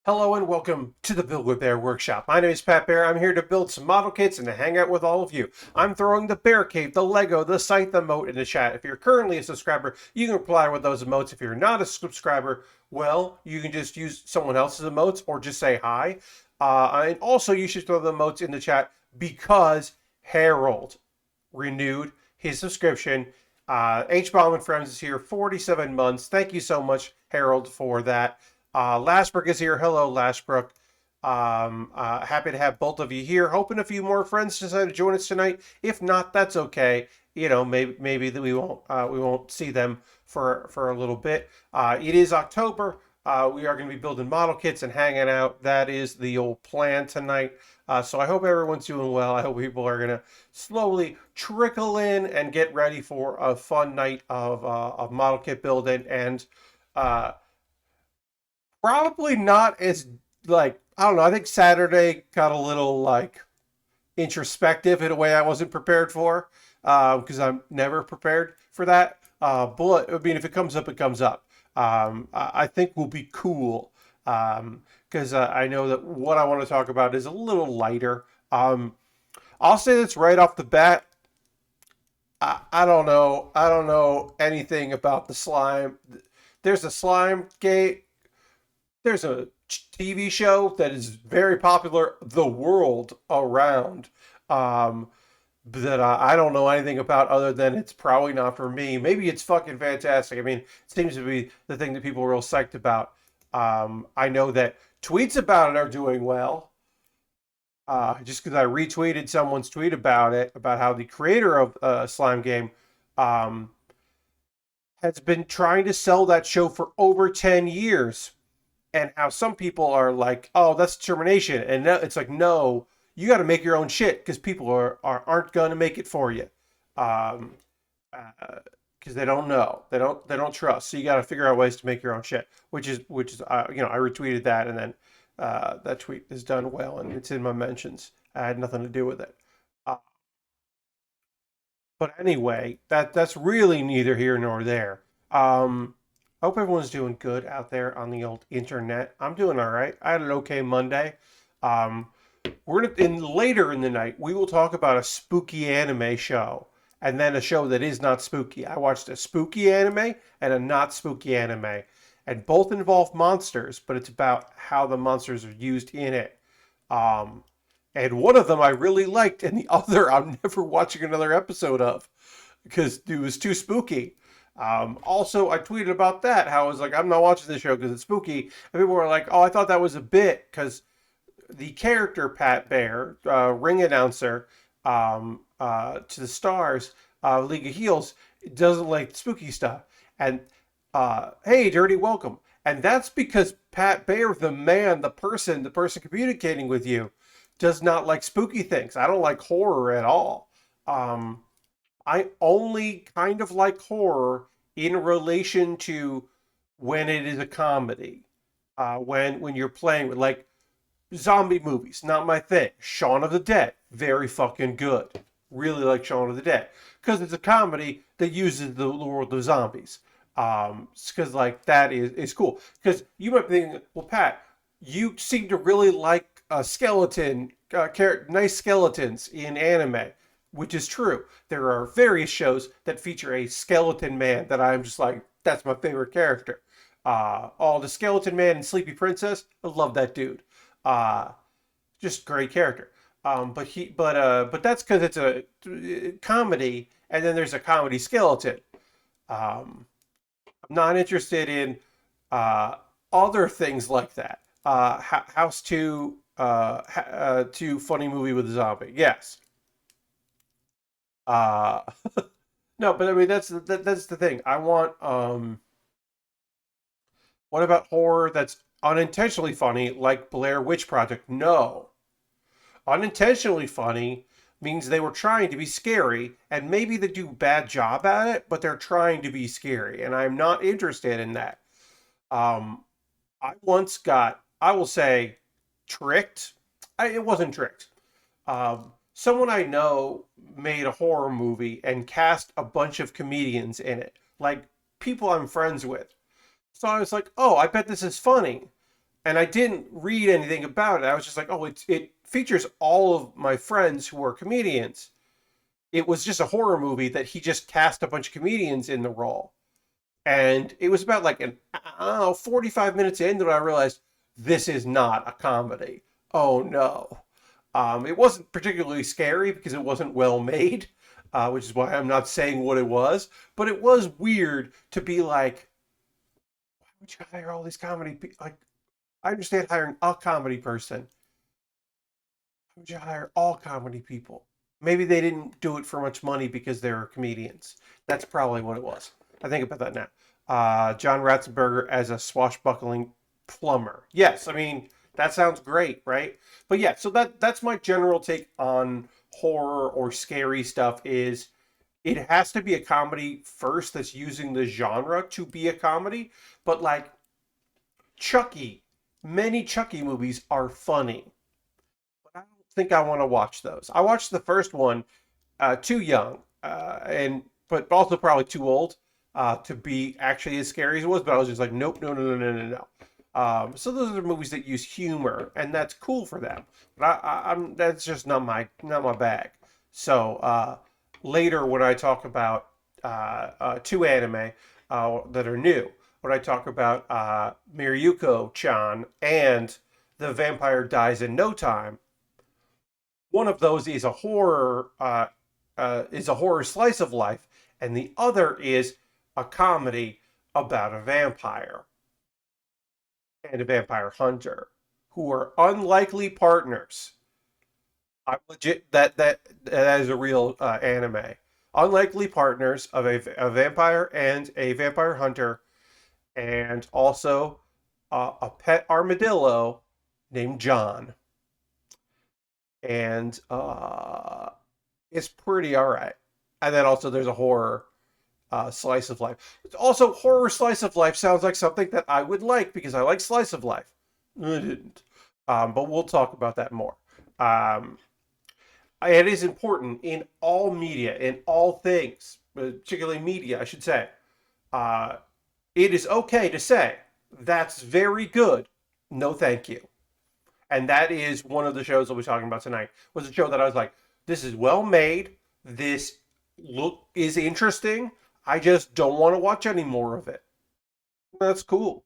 Hello and welcome to the Build With Baer Workshop. My name is Pat Bear. I'm here to build some model kits and to hang out with all of you. I'm throwing the Bear Cave, the Lego, the Scythe emote in the chat. If you're currently a subscriber, you can reply with those emotes. If you're not a subscriber, well, you can just use someone else's emotes or just say hi. And also, you should throw the emotes in the chat because Harold renewed his subscription. H-Bomb and Friends is here, 47 months. Thank you so much, Harold, for that. Lashbrook is here. Hello, Lashbrook. Happy to have both of you here. Hoping a few more friends decide to join us tonight. If not, that's okay. You know, maybe that we won't see them for a little bit. It is October. We are going to be building model kits and hanging out. That is the old plan tonight. So I hope everyone's doing well. I hope people are going to slowly trickle in and get ready for a fun night of model kit building and. Uh, Probably not as like I don't know. I think Saturday got a little like introspective in a way I wasn't prepared for because I'm never prepared for that. But I mean, if it comes up, it comes up. I think will be cool because I know that what I want to talk about is a little lighter. I'll say this right off the bat. I don't know. I don't know anything about the slime. There's a slime gate. There's a TV show that is very popular the world around that I don't know anything about other than it's probably not for me. Maybe it's fucking fantastic. I mean, it seems to be the thing that people are real psyched about. I know that tweets about it are doing well. Just because I retweeted someone's tweet about it, about how the creator of Slime Game um, has been trying to sell that show for over 10 years and how some people are like, "Oh, that's termination," and it's like, no, you got to make your own shit because people aren't gonna make it for you, um, because they don't know, they don't trust. So you got to figure out ways to make your own shit, which is I retweeted that, and then that tweet is done well, and it's in my mentions. I had nothing to do with it. Uh, but anyway, that's really neither here nor there. I hope everyone's doing good out there on the old internet. I'm doing all right. I had an okay Monday. Um, we're in later in the night. We will talk about a spooky anime show, and then a show that is not spooky. I watched a spooky anime and a not spooky anime, and both involve monsters, but it's about how the monsters are used in it. Um, and one of them I really liked, and the other I'm never watching another episode of because it was too spooky. Also, I tweeted about that, how I was like, I'm not watching this show because it's spooky. And people were like, oh, I thought that was a bit because the character Pat Bear, ring announcer to the stars, League of Heels, doesn't like spooky stuff. And hey, Dirty, welcome. And that's because Pat Bear, the man, the person communicating with you, does not like spooky things. I don't like horror at all. Um, I only kind of like horror in relation to when it is a comedy. When you're playing with like zombie movies, not my thing. Shaun of the Dead, very fucking good. Really like Shaun of the Dead because it's a comedy that uses the world of zombies. Because like that is cool. Because you might be thinking, well, Pat, you seem to really like nice skeletons in anime, which is true. There are various shows that feature a skeleton man that I'm just like, that's my favorite character. The Skeleton Man and Sleepy Princess, I love that dude. Uh, just great character. But that's because it's a comedy, and then there's a comedy skeleton. Um, I'm not interested in uh, other things like that. House Two funny movie with a zombie. Yes. Uh, no, but I mean that's the thing. I want what about horror that's unintentionally funny, like Blair Witch Project? No. Unintentionally funny means they were trying to be scary, and maybe they do a bad job at it, but they're trying to be scary, and I'm not interested in that. Um, I once got, I will say, tricked. It wasn't tricked. Someone I know made a horror movie and cast a bunch of comedians in it, like people I'm friends with. So I was like, oh, I bet this is funny. and I didn't read anything about it. I was just like, oh, it features all of my friends who are comedians. It was just a horror movie that he just cast a bunch of comedians in the role. And it was about like 45 minutes in that I realized this is not a comedy. Oh no. It wasn't particularly scary because it wasn't well made, which is why I'm not saying what it was. But it was weird to be like, why would you hire all these comedy people? Like, I understand hiring a comedy person. Why would you hire all comedy people? Maybe they didn't do it for much money because they were comedians. That's probably what it was. I think about that now. John Ratzenberger as a swashbuckling plumber. Yes, I mean that sounds great, right? But yeah, so that's my general take on horror or scary stuff. Is it has to be a comedy first that's using the genre to be a comedy, but like Chucky, many Chucky movies are funny. But I don't think I want to watch those. I watched the first one too young, and but also probably too old to be actually as scary as it was. But I was just like, nope, no, no, no, no, no, no. So those are movies that use humor, and that's cool for them. But I'm that's just not my bag. So later, when I talk about two anime that are new, when I talk about Mieruko-chan and The Vampire Dies in No Time, one of those is a horror slice of life, and the other is a comedy about a vampire and a vampire hunter who are unlikely partners. I'm legit that is a real anime. Unlikely partners of a vampire and a vampire hunter, and also a pet armadillo named John. And it's pretty all right. And then also there's a horror slice of life. Also, horror slice of life sounds like something that I would like because I like slice of life. I didn't. But we'll talk about that more. Um, it is important in all media, in all things, particularly media, I should say. Uh, it is okay to say, that's very good. No, thank you. And that is one of the shows we'll be talking about tonight. Was a show that I was like, this is well made. This look is interesting. I just don't want to watch any more of it. That's cool.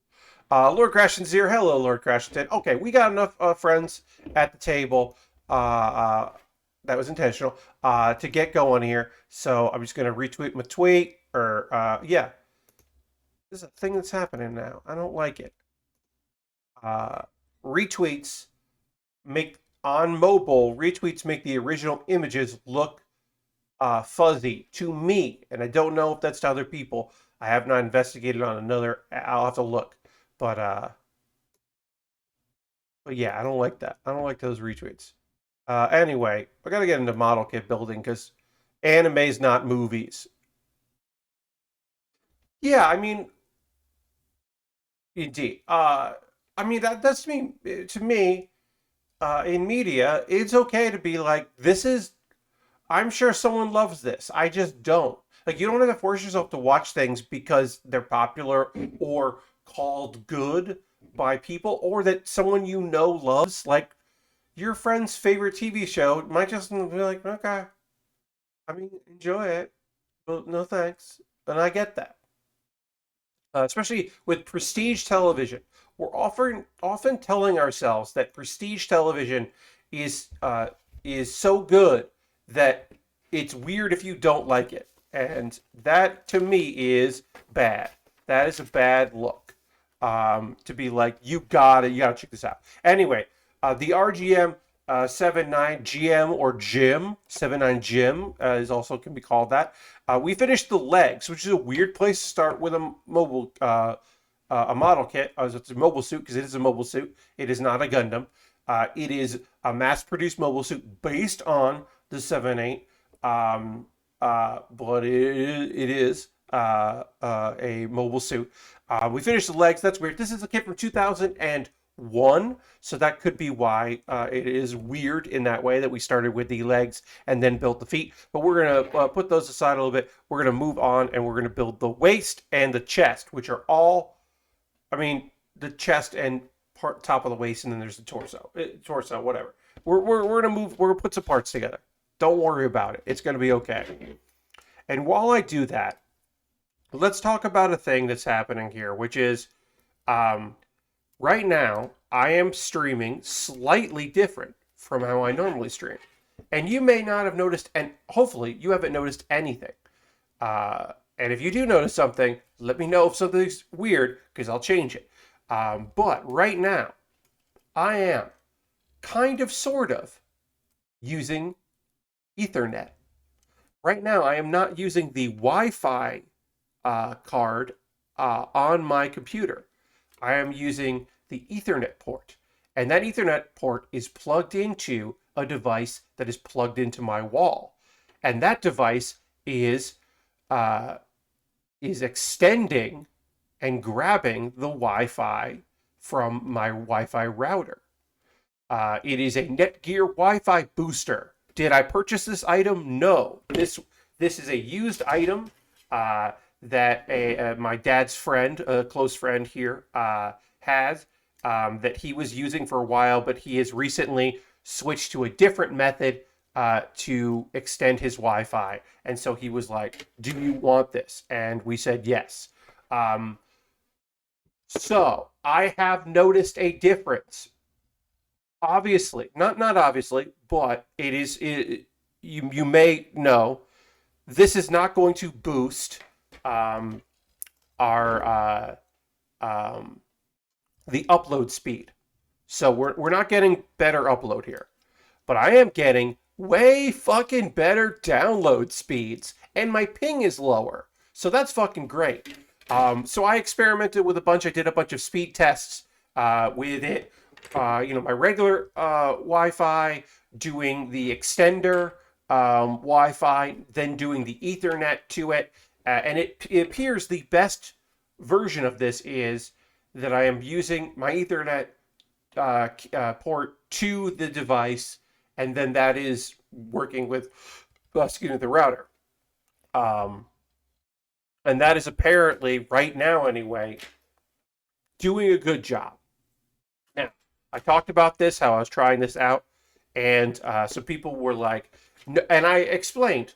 Lord Crashton's here. Hello, Lord Crashton. Okay, we got enough friends at the table. That was intentional. To get going here. So I'm just gonna retweet my tweet. Or yeah, this is a thing that's happening now. I don't like it. Uh, retweets make on mobile. Retweets make the original images look fuzzy to me, and I don't know if that's to other people. I have not investigated on another. I'll have to look, but yeah, I don't like that. I don't like those retweets. Anyway, I gotta get into model kit building because anime's not movies. Yeah, I mean, indeed. I mean that's me to me. In media, it's okay to be like, this is I'm sure someone loves this. I just don't. Like, you don't have to force yourself to watch things because they're popular or called good by people or that someone you know loves. Like, your friend's favorite TV show might just be like, okay, I mean, enjoy it, but no thanks. And I get that. Especially with prestige television. We're often telling ourselves that prestige television is is so good that it's weird if you don't like it, and that to me is bad. That is a bad look. To be like, you gotta check this out. Anyway, the RGM 79 GM or GM 79 GM is also can be called that. We finished the legs, which is a weird place to start with a model kit. It's a mobile suit because it is a mobile suit. It is not a Gundam. It is a mass-produced mobile suit based on the 7.8, but it is a mobile suit. We finished the legs. That's weird. This is a kit from 2001, so that could be why it is weird in that way that we started with the legs and then built the feet. But we're gonna put those aside a little bit. We're gonna move on and we're gonna build the waist and the chest, which are all, I mean, the chest and part, top of the waist, and then there's the torso. Torso, whatever. We're gonna move. We're gonna put some parts together. Don't worry about it. It's gonna be okay. And while I do that, let's talk about a thing that's happening here, which is right now I am streaming slightly different from how I normally stream. And you may not have noticed, and hopefully you haven't noticed anything. And if you do notice something, let me know if something's weird, because I'll change it. But right now, I am kind of, sort of, using Ethernet. Right now, I am not using the Wi-Fi card on my computer. I am using the Ethernet port. And that Ethernet port is plugged into a device that is plugged into my wall. And that device is extending and grabbing the Wi-Fi from my Wi-Fi router. It is a Netgear Wi-Fi booster. Did I purchase this item? No. This is a used item that my dad's friend, a close friend here, has that he was using for a while, but he has recently switched to a different method to extend his Wi-Fi. And so he was like, do you want this? And we said yes. So I have noticed a difference. Obviously, not obviously, but you may know this is not going to boost our the upload speed. So we're not getting better upload here, but I am getting way fucking better download speeds, and my ping is lower. So that's fucking great. So I experimented with I did a bunch of speed tests with it. My regular Wi-Fi, doing the extender Wi-Fi, then doing the Ethernet to it. And it appears the best version of this is that I am using my Ethernet port to the device, and then that is working with, the router. And that is apparently, right now anyway, doing a good job. Now, I talked about this, how I was trying this out, and some people were like, and I explained,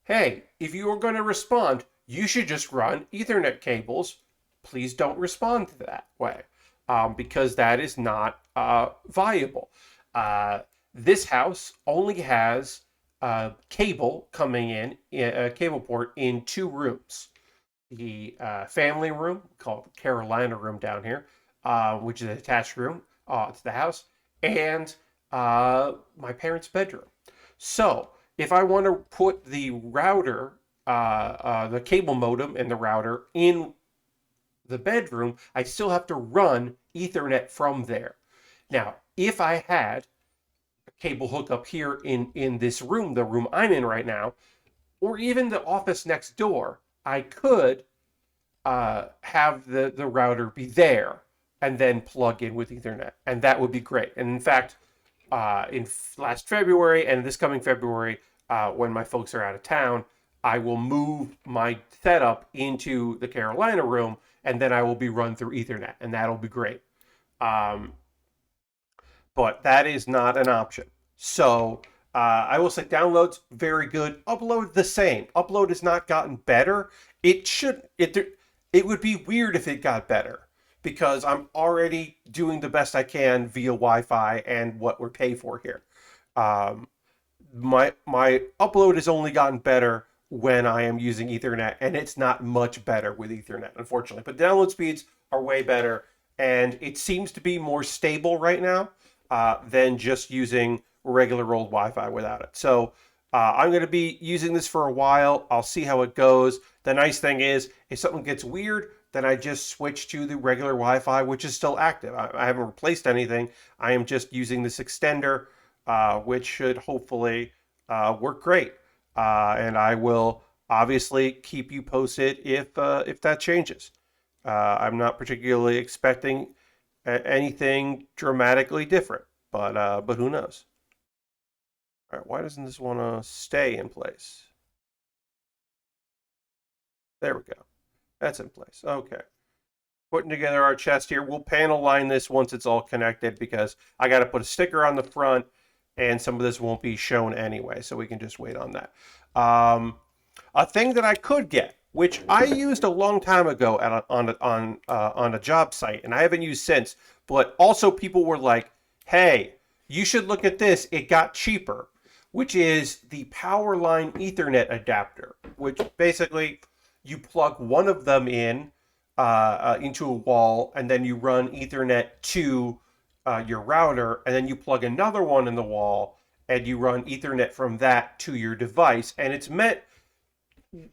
hey, if you are going to respond, you should just run Ethernet cables. Please don't respond that way, because that is not viable. This house only has cable coming in, a cable port in 2 rooms. The family room, called the Carolina room down here, which is an attached room to the house, and my parents' bedroom. So if I want to put the router, the cable modem and the router in the bedroom, I still have to run Ethernet from there. Now, if I had a cable hookup here in this room, the room I'm in right now, or even the office next door, I could have the router be there and then plug in with Ethernet, and that would be great. And in fact, last February and this coming February, when my folks are out of town, I will move my setup into the Carolina room, and then I will be run through Ethernet, and that'll be great. But that is not an option. So I will say downloads, very good. Upload, the same. Upload has not gotten better. It would be weird if it got better, because I'm already doing the best I can via Wi-Fi and what we're paid for here. My upload has only gotten better when I am using Ethernet, and it's not much better with Ethernet, unfortunately. But download speeds are way better, and it seems to be more stable right now than just using regular old Wi-Fi without it. So I'm going to be using this for a while. I'll see how it goes. The nice thing is, if something gets weird, then I just switch to the regular Wi-Fi, which is still active. I haven't replaced anything. I am just using this extender, which should hopefully work great. And I will obviously keep you posted if that changes. I'm not particularly expecting anything dramatically different, but who knows? All right, why doesn't this want to stay in place? There we go. That's in place. Okay. putting together our chest here. We'll panel line this once it's all connected because I got to put a sticker on the front, and some of this won't be shown anyway, so we can just wait on that. A thing that I could get, which I used a long time ago on a job site, and I haven't used since, but also people were like, "Hey, you should look at this. It got cheaper," which is the power line Ethernet adapter, which basically you plug one of them in into a wall, and then you run Ethernet to your router, and then you plug another one in the wall, and you run Ethernet from that to your device. And it's meant,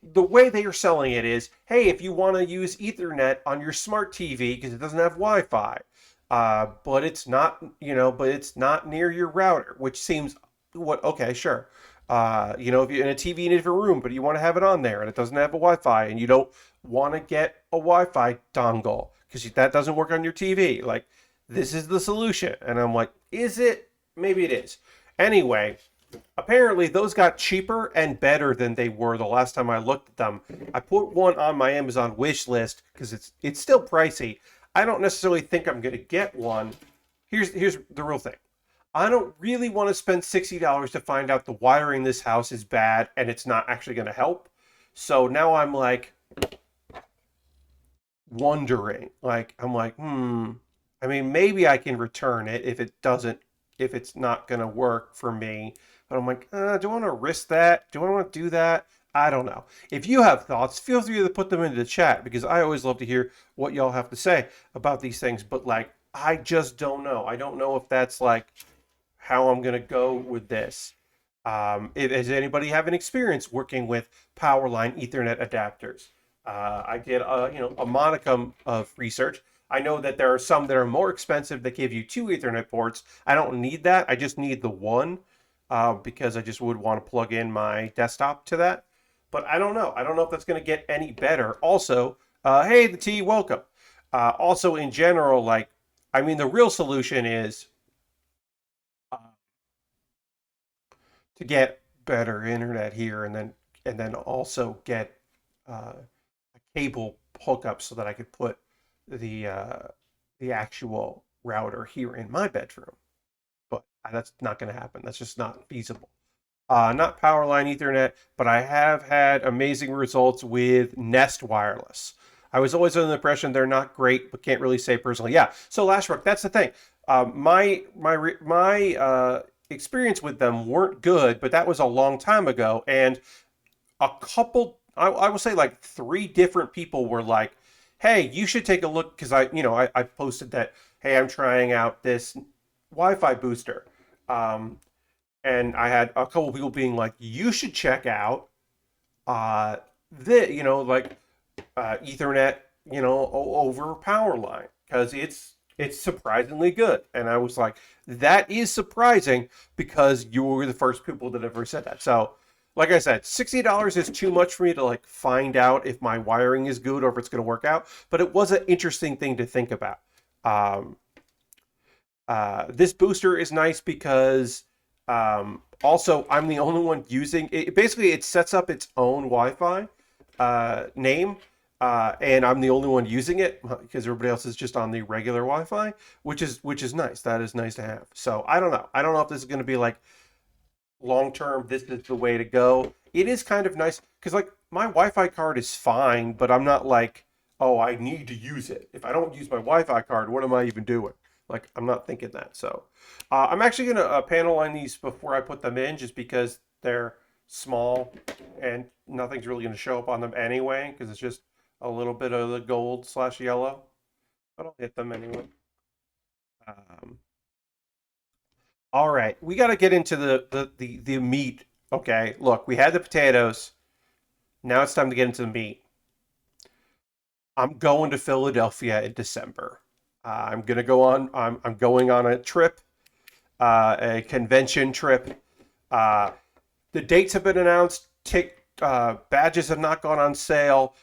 the way they are selling it is, hey, if you want to use Ethernet on your smart TV because it doesn't have Wi-Fi, but it's not, but it's not near your router, which seems okay, sure. If you're in a TV in a different room, but you want to have it on there and it doesn't have a Wi-Fi, and you don't want to get a Wi-Fi dongle because that doesn't work on your TV. Like, this is the solution. And I'm like, is it? Maybe it is. Anyway, apparently those got cheaper and better than they were the last time I looked at them. I put one on my Amazon wish list because it's still pricey. I don't necessarily think I'm going to get one. Here's the real thing. I don't really want to spend $60 to find out the wiring in this house is bad and it's not actually going to help. So now I'm like wondering, I mean, maybe I can return it if it's not going to work for me. But I'm like, do I want to risk that? Do I want to do that? I don't know. If you have thoughts, feel free to put them into the chat because I always love to hear what y'all have to say about these things. But I just don't know. I don't know if that's how I'm going to go with this. Does anybody have an experience working with power line Ethernet adapters? I did a modicum of research. I know that there are some that are more expensive that give you 2 Ethernet ports. I don't need that. I just need the one because I just would want to plug in my desktop to that. But I don't know. I don't know if that's going to get any better. Also, hey, the T, welcome. Also, in general, the real solution is to get better internet here, and then also get a cable hookup so that I could put the actual router here in my bedroom. But that's not going to happen. That's just not feasible. Not Powerline Ethernet, but I have had amazing results with Nest Wireless. I was always under the impression they're not great, but can't really say personally. Yeah. So Lashrock, that's the thing. My experience with them weren't good, but that was a long time ago, and a couple, I will say 3 different people were like, hey, you should take a look, because I posted that, hey, I'm trying out this Wi-Fi booster. And I had a couple people being like, you should check out Ethernet, over power line, because it's surprisingly good. And I was like, that is surprising because you were the first people that ever said that. So, like I said, $60 is too much for me to find out if my wiring is good or if it's going to work out. But it was an interesting thing to think about. This booster is nice because also I'm the only one using it. Basically, it sets up its own Wi-Fi name. And I'm the only one using it because everybody else is just on the regular Wi-Fi, which is nice. That is nice to have. So I don't know. I don't know if this is going to be long term. This is the way to go. It is kind of nice because my Wi-Fi card is fine, but I'm not oh, I need to use it. If I don't use my Wi-Fi card, what am I even doing? I'm not thinking that. So I'm actually going to panel line these before I put them in, just because they're small and nothing's really going to show up on them anyway, because it's just a little bit of the gold/yellow, but I'll hit them anyway. All right, we got to get into the meat. Okay, look, we had the potatoes. Now it's time to get into the meat. I'm going to Philadelphia in December. I'm going on a trip, a convention trip. The dates have been announced. Badges have not gone on sale.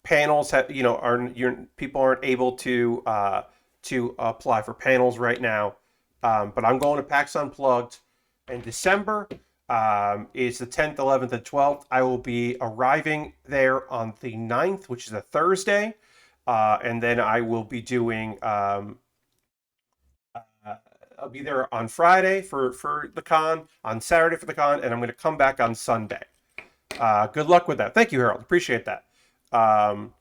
Panels have, people aren't able to apply for panels right now. But I'm going to PAX Unplugged in December. It's the 10th, 11th, and 12th. I will be arriving there on the 9th, which is a Thursday. and then I will be doing. I'll be there on Friday for the con, on Saturday for the con, and I'm going to come back on Sunday. Good luck with that. Thank you, Harold. Appreciate that. Um,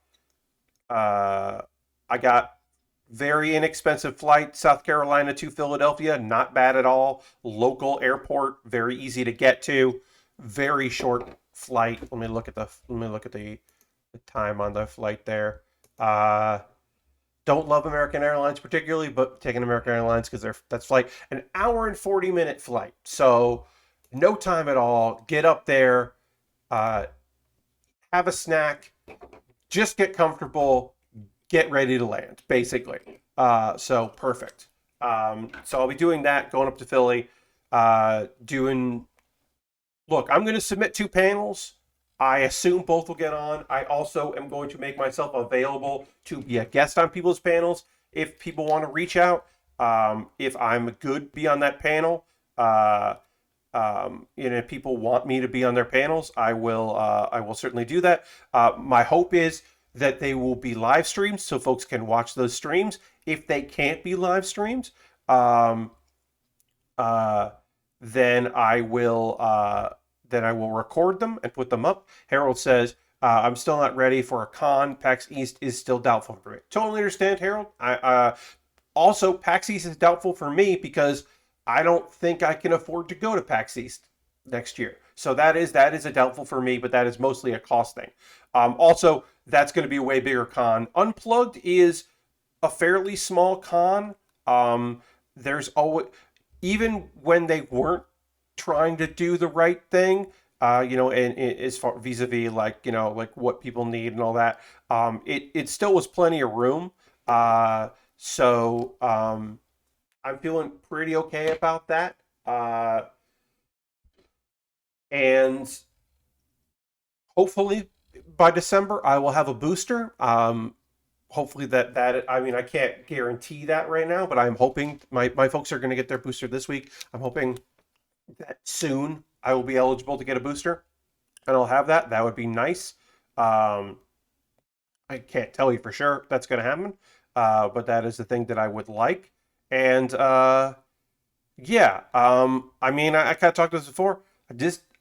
I got very inexpensive flight, South Carolina to Philadelphia. Not bad at all. Local airport, very easy to get to. Very short flight. Let me look at the time on the flight there. Don't love American Airlines particularly, but taking American Airlines because that's flight an hour and 40-minute flight. So no time at all. Get up there, have a snack, just get comfortable, get ready to land, basically. So perfect. So I'll be doing that, going up to Philly, look, I'm going to submit 2 panels. I assume both will get on. I also am going to make myself available to be a guest on people's panels if people want to reach out. If I'm good, be on that panel. If people want me to be on their panels, I will certainly do that. My hope is that they will be live streams so folks can watch those streams. If they can't be live streamed, then I will record them and put them up. Harold says, I'm still not ready for a con. PAX East is still doubtful for me. Totally understand, Harold. Also, PAX East is doubtful for me because I don't think I can afford to go to PAX East next year. So that is a doubtful for me, but that is mostly a cost thing. Also, that's going to be a way bigger con. Unplugged is a fairly small con. There's always, even when they weren't trying to do the right thing, and as far vis-a-vis like what people need and all that, it still was plenty of room. So I'm feeling pretty okay about that. And hopefully by December I will have a booster. Hopefully that I mean, I can't guarantee that right now, but I'm hoping my folks are going to get their booster this week. I'm hoping that soon I will be eligible to get a booster, and I'll have that. That would be nice. I can't tell you for sure that's going to happen, but that is the thing that I would like. And yeah, I mean, I kind of talked about this before.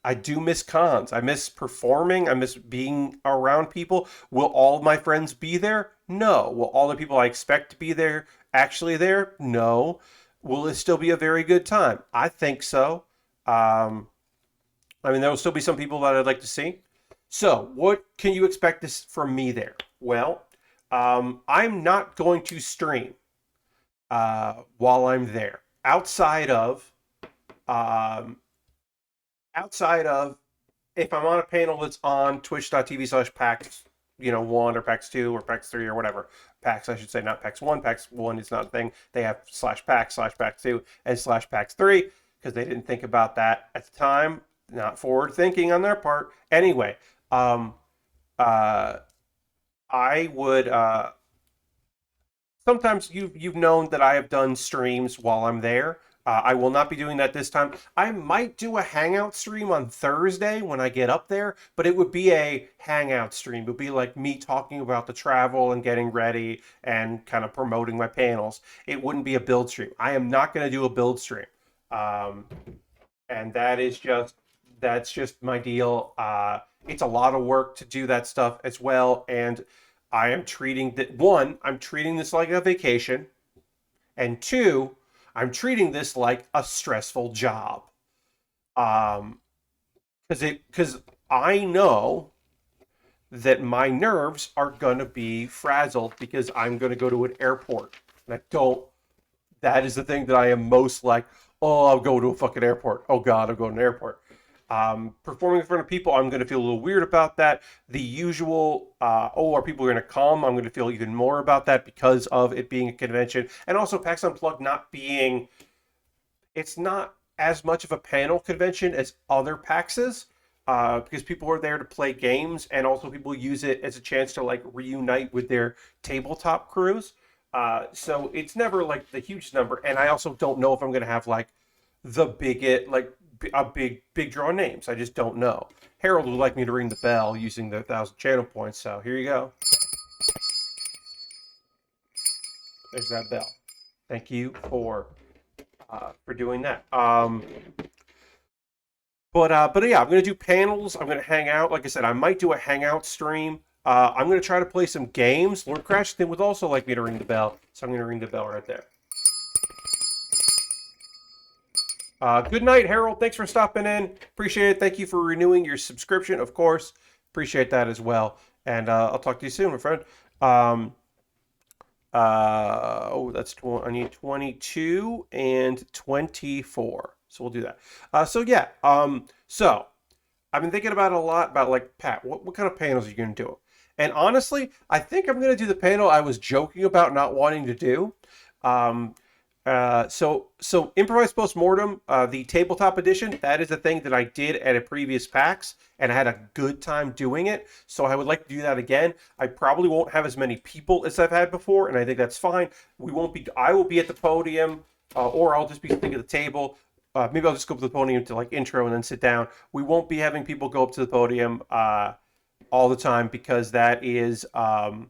I do miss cons. I miss performing. I miss being around people. Will all my friends be there? No. Will all the people I expect to be there actually there? No. Will it still be a very good time? I think so. I mean, there will still be some people that I'd like to see. So, what can you expect this from me there? Well, I'm not going to stream while I'm there. Outside of if I'm on a panel that's on twitch.tv/PAX, 1 or PAX 2 or PAX 3 or whatever. PAX, I should say, not PAX 1. PAX 1 is not a thing. They have /PAX/PAX 2 and /PAX 3 because they didn't think about that at the time. Not forward thinking on their part. Anyway, I would sometimes you've known that I have done streams while I'm there. I will not be doing that this time. I might do a hangout stream on Thursday when I get up there, but it would be a hangout stream. It would be like me talking about the travel and getting ready and kind of promoting my panels. It wouldn't be a build stream. I am not going to do a build stream. And that's just my deal. It's a lot of work to do that stuff as well. And I am I'm treating this like a vacation. And 2, I'm treating this like a stressful job. Because I know that my nerves are going to be frazzled because I'm going to go to an airport. And that is the thing that I am most like, oh, I'll go to a fucking airport. Oh God, I'll go to an airport. Performing in front of people, I'm going to feel a little weird about that. The usual, are people going to come? I'm going to feel even more about that because of it being a convention. And also PAX Unplugged it's not as much of a panel convention as other PAXs, because people are there to play games, and also people use it as a chance to like reunite with their tabletop crews. So it's never like the huge number. And I also don't know if I'm going to have like a big draw of names. I just don't know. Harold would like me to ring the bell using the 1,000 channel points, so here you go. There's that bell. Thank you for doing that. But yeah, I'm gonna do panels. I'm gonna hang out. Like I said, I might do a hangout stream. I'm gonna try to play some games. Lord Crashington would also like me to ring the bell, so I'm gonna ring the bell right there. Good night, Harold. Thanks for stopping in. Appreciate it. Thank you for renewing your subscription, of course. Appreciate that as well. And I'll talk to you soon, my friend. Um, I need 22 and 24. So we'll do that. So I've been thinking about it a lot about like, Pat, what kind of panels are you going to do? And honestly, I think I'm going to do the panel I was joking about not wanting to do. Um, so improvised postmortem, the tabletop edition, that is a thing that I did at a previous PAX, and I had a good time doing it. So I would like to do that again. I probably won't have as many people as I've had before, and I think that's fine. We won't be. I will be at the podium, or I'll just be sitting at the table. Maybe I'll just go up to the podium to like intro and then sit down. We won't be having people go up to the podium all the time because that is bad.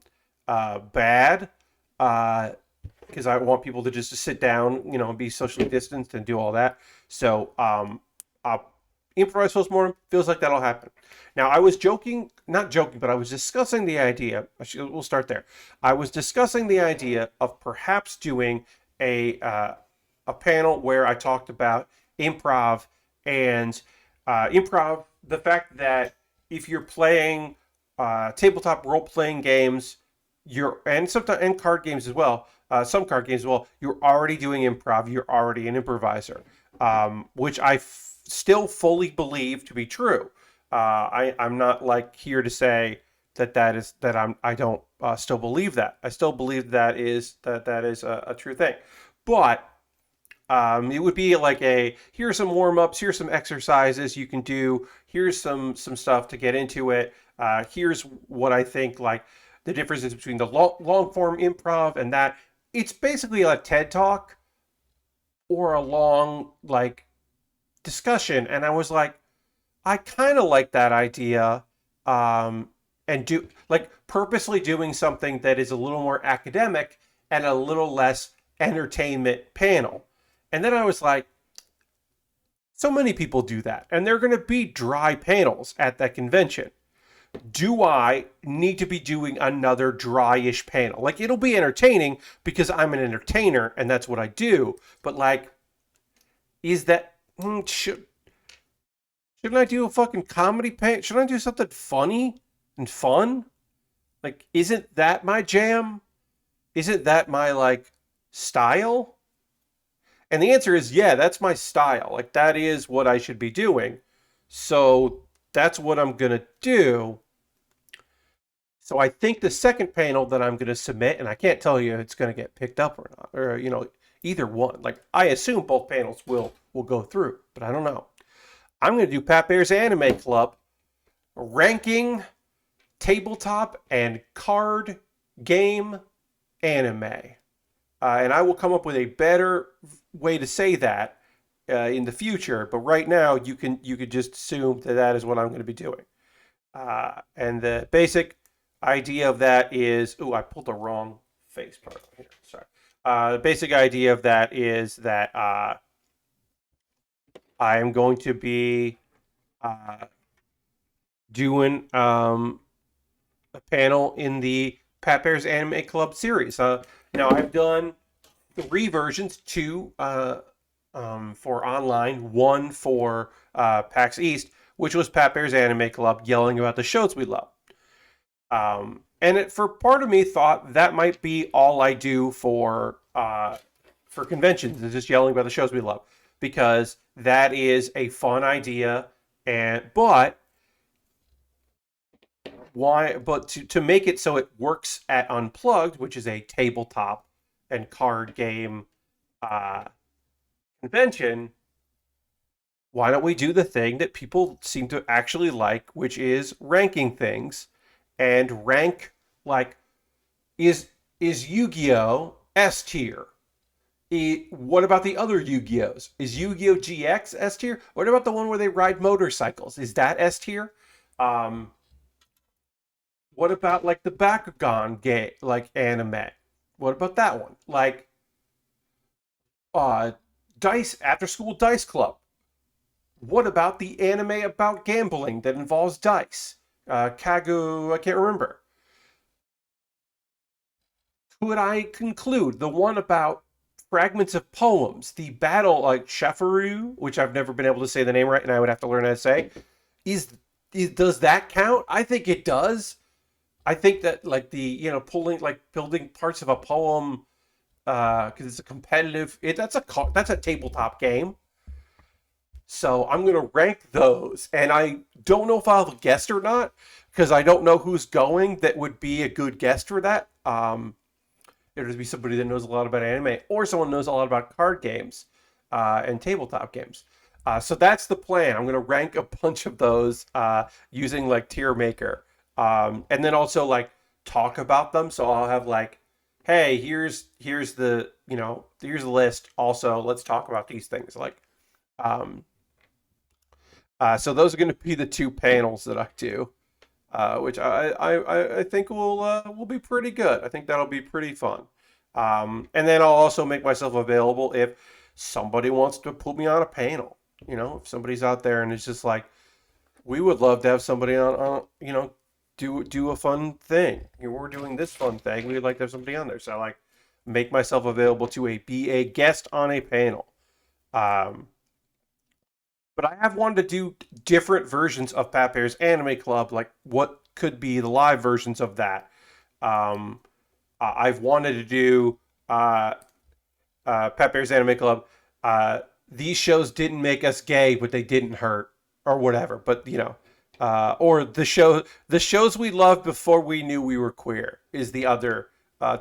Because I want people to just sit down, and be socially distanced and do all that. So, improvised postmortem feels like that'll happen. Now, I was joking, not joking, but I was discussing the idea. We'll start there. I was discussing the idea of perhaps doing a panel where I talked about improv and improv. The fact that if you're playing tabletop role playing games, and sometimes and card games as well. Some card games as well. You're already doing improv. You're already an improviser, which I still fully believe to be true. I'm not like here to say I don't still believe that. I still believe that is a true thing, but it would be like here's some warm ups, here's some exercises you can do, here's some stuff to get into it. Here's what I think like the differences between the long form improv and that. It's basically a TED talk or a long like discussion, and I was like, I kind of like that idea, and do like purposely doing something that is a little more academic and a little less entertainment panel. And then I was like, so many people do that, and they're going to be dry panels at that convention. Do I need to be doing another dryish panel? Like, it'll be entertaining because I'm an entertainer and that's what I do. But like, is that shouldn't I do a fucking comedy panel? Shouldn't I do something funny and fun? Like, isn't that my jam? Isn't that my like style? And the answer is yeah, that's my style. Like, that is what I should be doing. So that's what I'm gonna do. So I think the second panel that I'm going to submit, and I can't tell you if it's going to get picked up or not, or either one. Like, I assume both panels will go through, but I don't know. I'm going to do Pat Bear's Anime Club, ranking tabletop and card game anime, and I will come up with a better way to say that in the future. But right now, you could just assume that is what I'm going to be doing. And the basic idea of that is, I pulled the wrong face part here. Sorry. The basic idea of that is that I am going to be doing a panel in the Pat Bear's Anime Club series. Now I've done 3 versions, 2 for online, 1 for PAX East, which was Pat Bear's Anime Club yelling about the shows we love. And for part of me thought that might be all I do for conventions, is just yelling about the shows we love, because that is a fun idea. But why? But to make it so it works at Unplugged, which is a tabletop and card game convention, why don't we do the thing that people seem to actually like, which is ranking things, and rank like is Yu-Gi-Oh S tier? What about the other Yu-Gi-Ohs? Is Yu-Gi-Oh GX S tier? What about the one where they ride motorcycles? Is that S tier? What about like the Bakugan game, like anime? What about that one? Like Dice After School Dice Club. What about the anime about gambling that involves dice? Kagu, I can't remember. Could I conclude the one about fragments of poems, the battle like Shefaru, which I've never been able to say the name right, and I would have to learn how to say. Is does that count? I think it does. I think that like the pulling like building parts of a poem because it's a competitive. That's a tabletop game. So I'm gonna rank those, and I don't know if I'll have a guest or not because I don't know who's going that would be a good guest for that. It would be somebody that knows a lot about anime or someone knows a lot about card games and tabletop games. So that's the plan. I'm gonna rank a bunch of those using like tier maker, and then also like talk about them. So I'll have like, hey, here's the here's the list. Also, let's talk about these things. Like, um, so those are going to be the two panels that I do, which I think will be pretty good. I think that'll be pretty fun. And then I'll also make myself available if somebody wants to put me on a panel. If somebody's out there and it's just like, we would love to have somebody on do a fun thing. We're doing this fun thing. We'd like to have somebody on there. So I like make myself available to be a guest on a panel. Um, but I have wanted to do different versions of Pat Bear's Anime Club, like what could be the live versions of that. Um, I've wanted to do Pat Bear's Anime Club. These shows didn't make us gay, but they didn't hurt, or whatever. But or the shows we loved before we knew we were queer is the other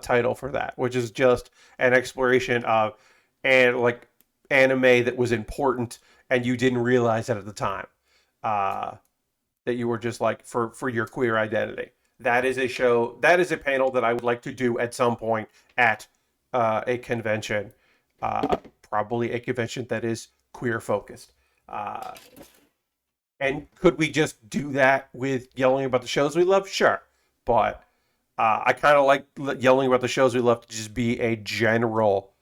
title for that, which is just an exploration of and like anime that was important and you didn't realize that at the time that you were just like for your queer identity. That is a show. That is a panel that I would like to do at some point at a convention, probably a convention that is queer focused. And could we just do that with yelling about the shows we love? Sure, but I kind of like yelling about the shows we love to just be a general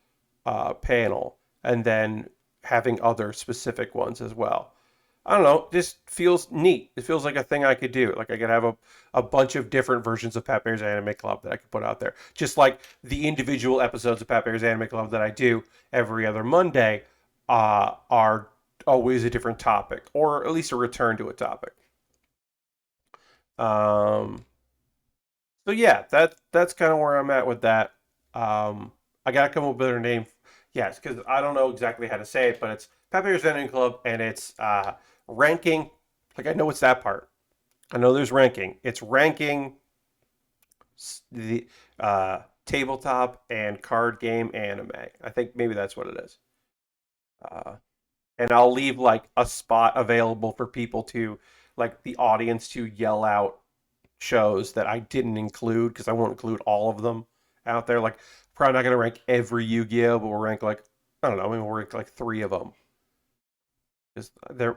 panel, and then having other specific ones as well. I don't know. This feels neat. It feels like a thing I could do. Like I could have a bunch of different versions of Pat Bear's Anime Club that I could put out there. Just like the individual episodes of Pat Bear's Anime Club that I do every other Monday are always a different topic, or at least a return to a topic. Um, so yeah, that's kind of where I'm at with that. I gotta come up with a better name. Yes, because I don't know exactly how to say it, but it's Pat Bear's Anime Club, and it's ranking. Like I know it's that part. I know there's ranking. It's ranking the tabletop and card game anime. I think maybe that's what it is. Uh, and I'll leave like a spot available for people to like the audience to yell out shows that I didn't include because I won't include all of them out there. Like probably not gonna rank every Yu-Gi-Oh, but we'll rank like I don't know, maybe we'll rank like three of them. Because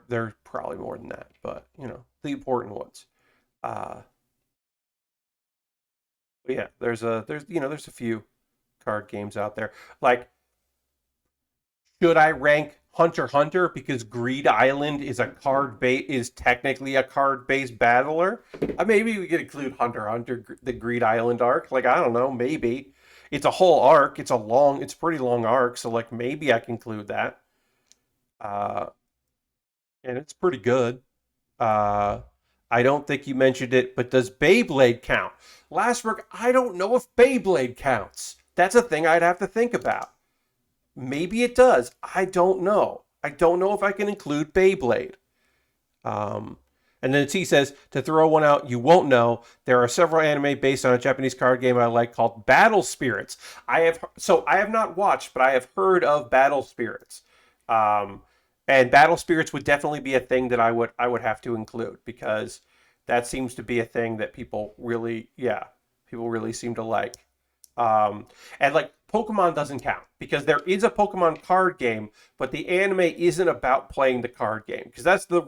they're probably more than that, but the important ones. Uh, but yeah, there's a few card games out there. Like, should I rank Hunter x Hunter because Greed Island is technically a card based battler? Maybe we could include Hunter x Hunter, the Greed Island arc. Like I don't know, maybe it's a whole arc. It's a pretty long arc. So like maybe I can include that. Uh, and it's pretty good. Uh, I don't think you mentioned it, but does Beyblade count? Last work, I don't know if Beyblade counts. That's a thing I'd have to think about. Maybe it does. I don't know. I don't know if I can include Beyblade. Um, and then T says, to throw one out you won't know, there are several anime based on a Japanese card game I like called Battle Spirits. I have not watched, but I have heard of Battle Spirits. Um, and Battle Spirits would definitely be a thing that I would have to include because that seems to be a thing that people really seem to like. Um, and like Pokemon doesn't count because there is a Pokemon card game, but the anime isn't about playing the card game because that's the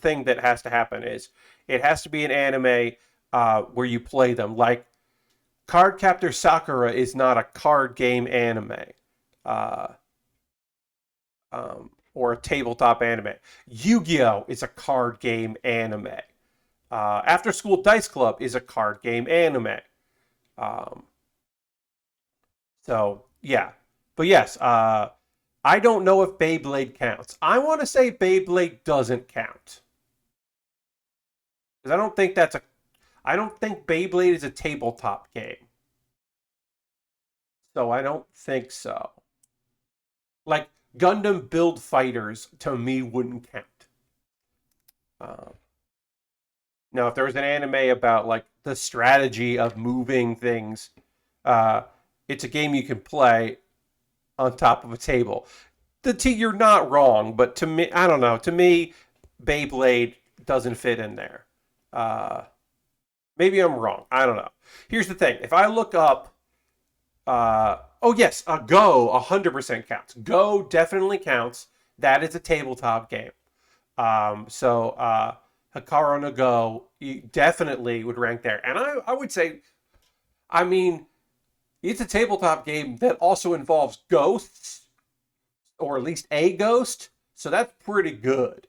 thing that has to happen is it has to be an anime where you play them. Like Cardcaptor Sakura is not a card game anime. Uh, or a tabletop anime. Yu-Gi-Oh! Is a card game anime. After School Dice Club is a card game anime. Um, so, yeah. But yes, I don't know if Beyblade counts. I want to say Beyblade doesn't count. Because I don't think Beyblade is a tabletop game. So I don't think so. Like, Gundam Build Fighters, to me, wouldn't count. Uh, Now, if there was an anime about like the strategy of moving things, uh, it's a game you can play on top of a table. You're not wrong, but to me, I don't know. To me, Beyblade doesn't fit in there. Uh, Maybe I'm wrong. I don't know. Here's the thing: if I look up, oh yes, Go 100% counts. Go definitely counts. That is a tabletop game. Hikaru no Go definitely would rank there. And I would say, I mean, it's a tabletop game that also involves ghosts, or at least a ghost. So that's pretty good.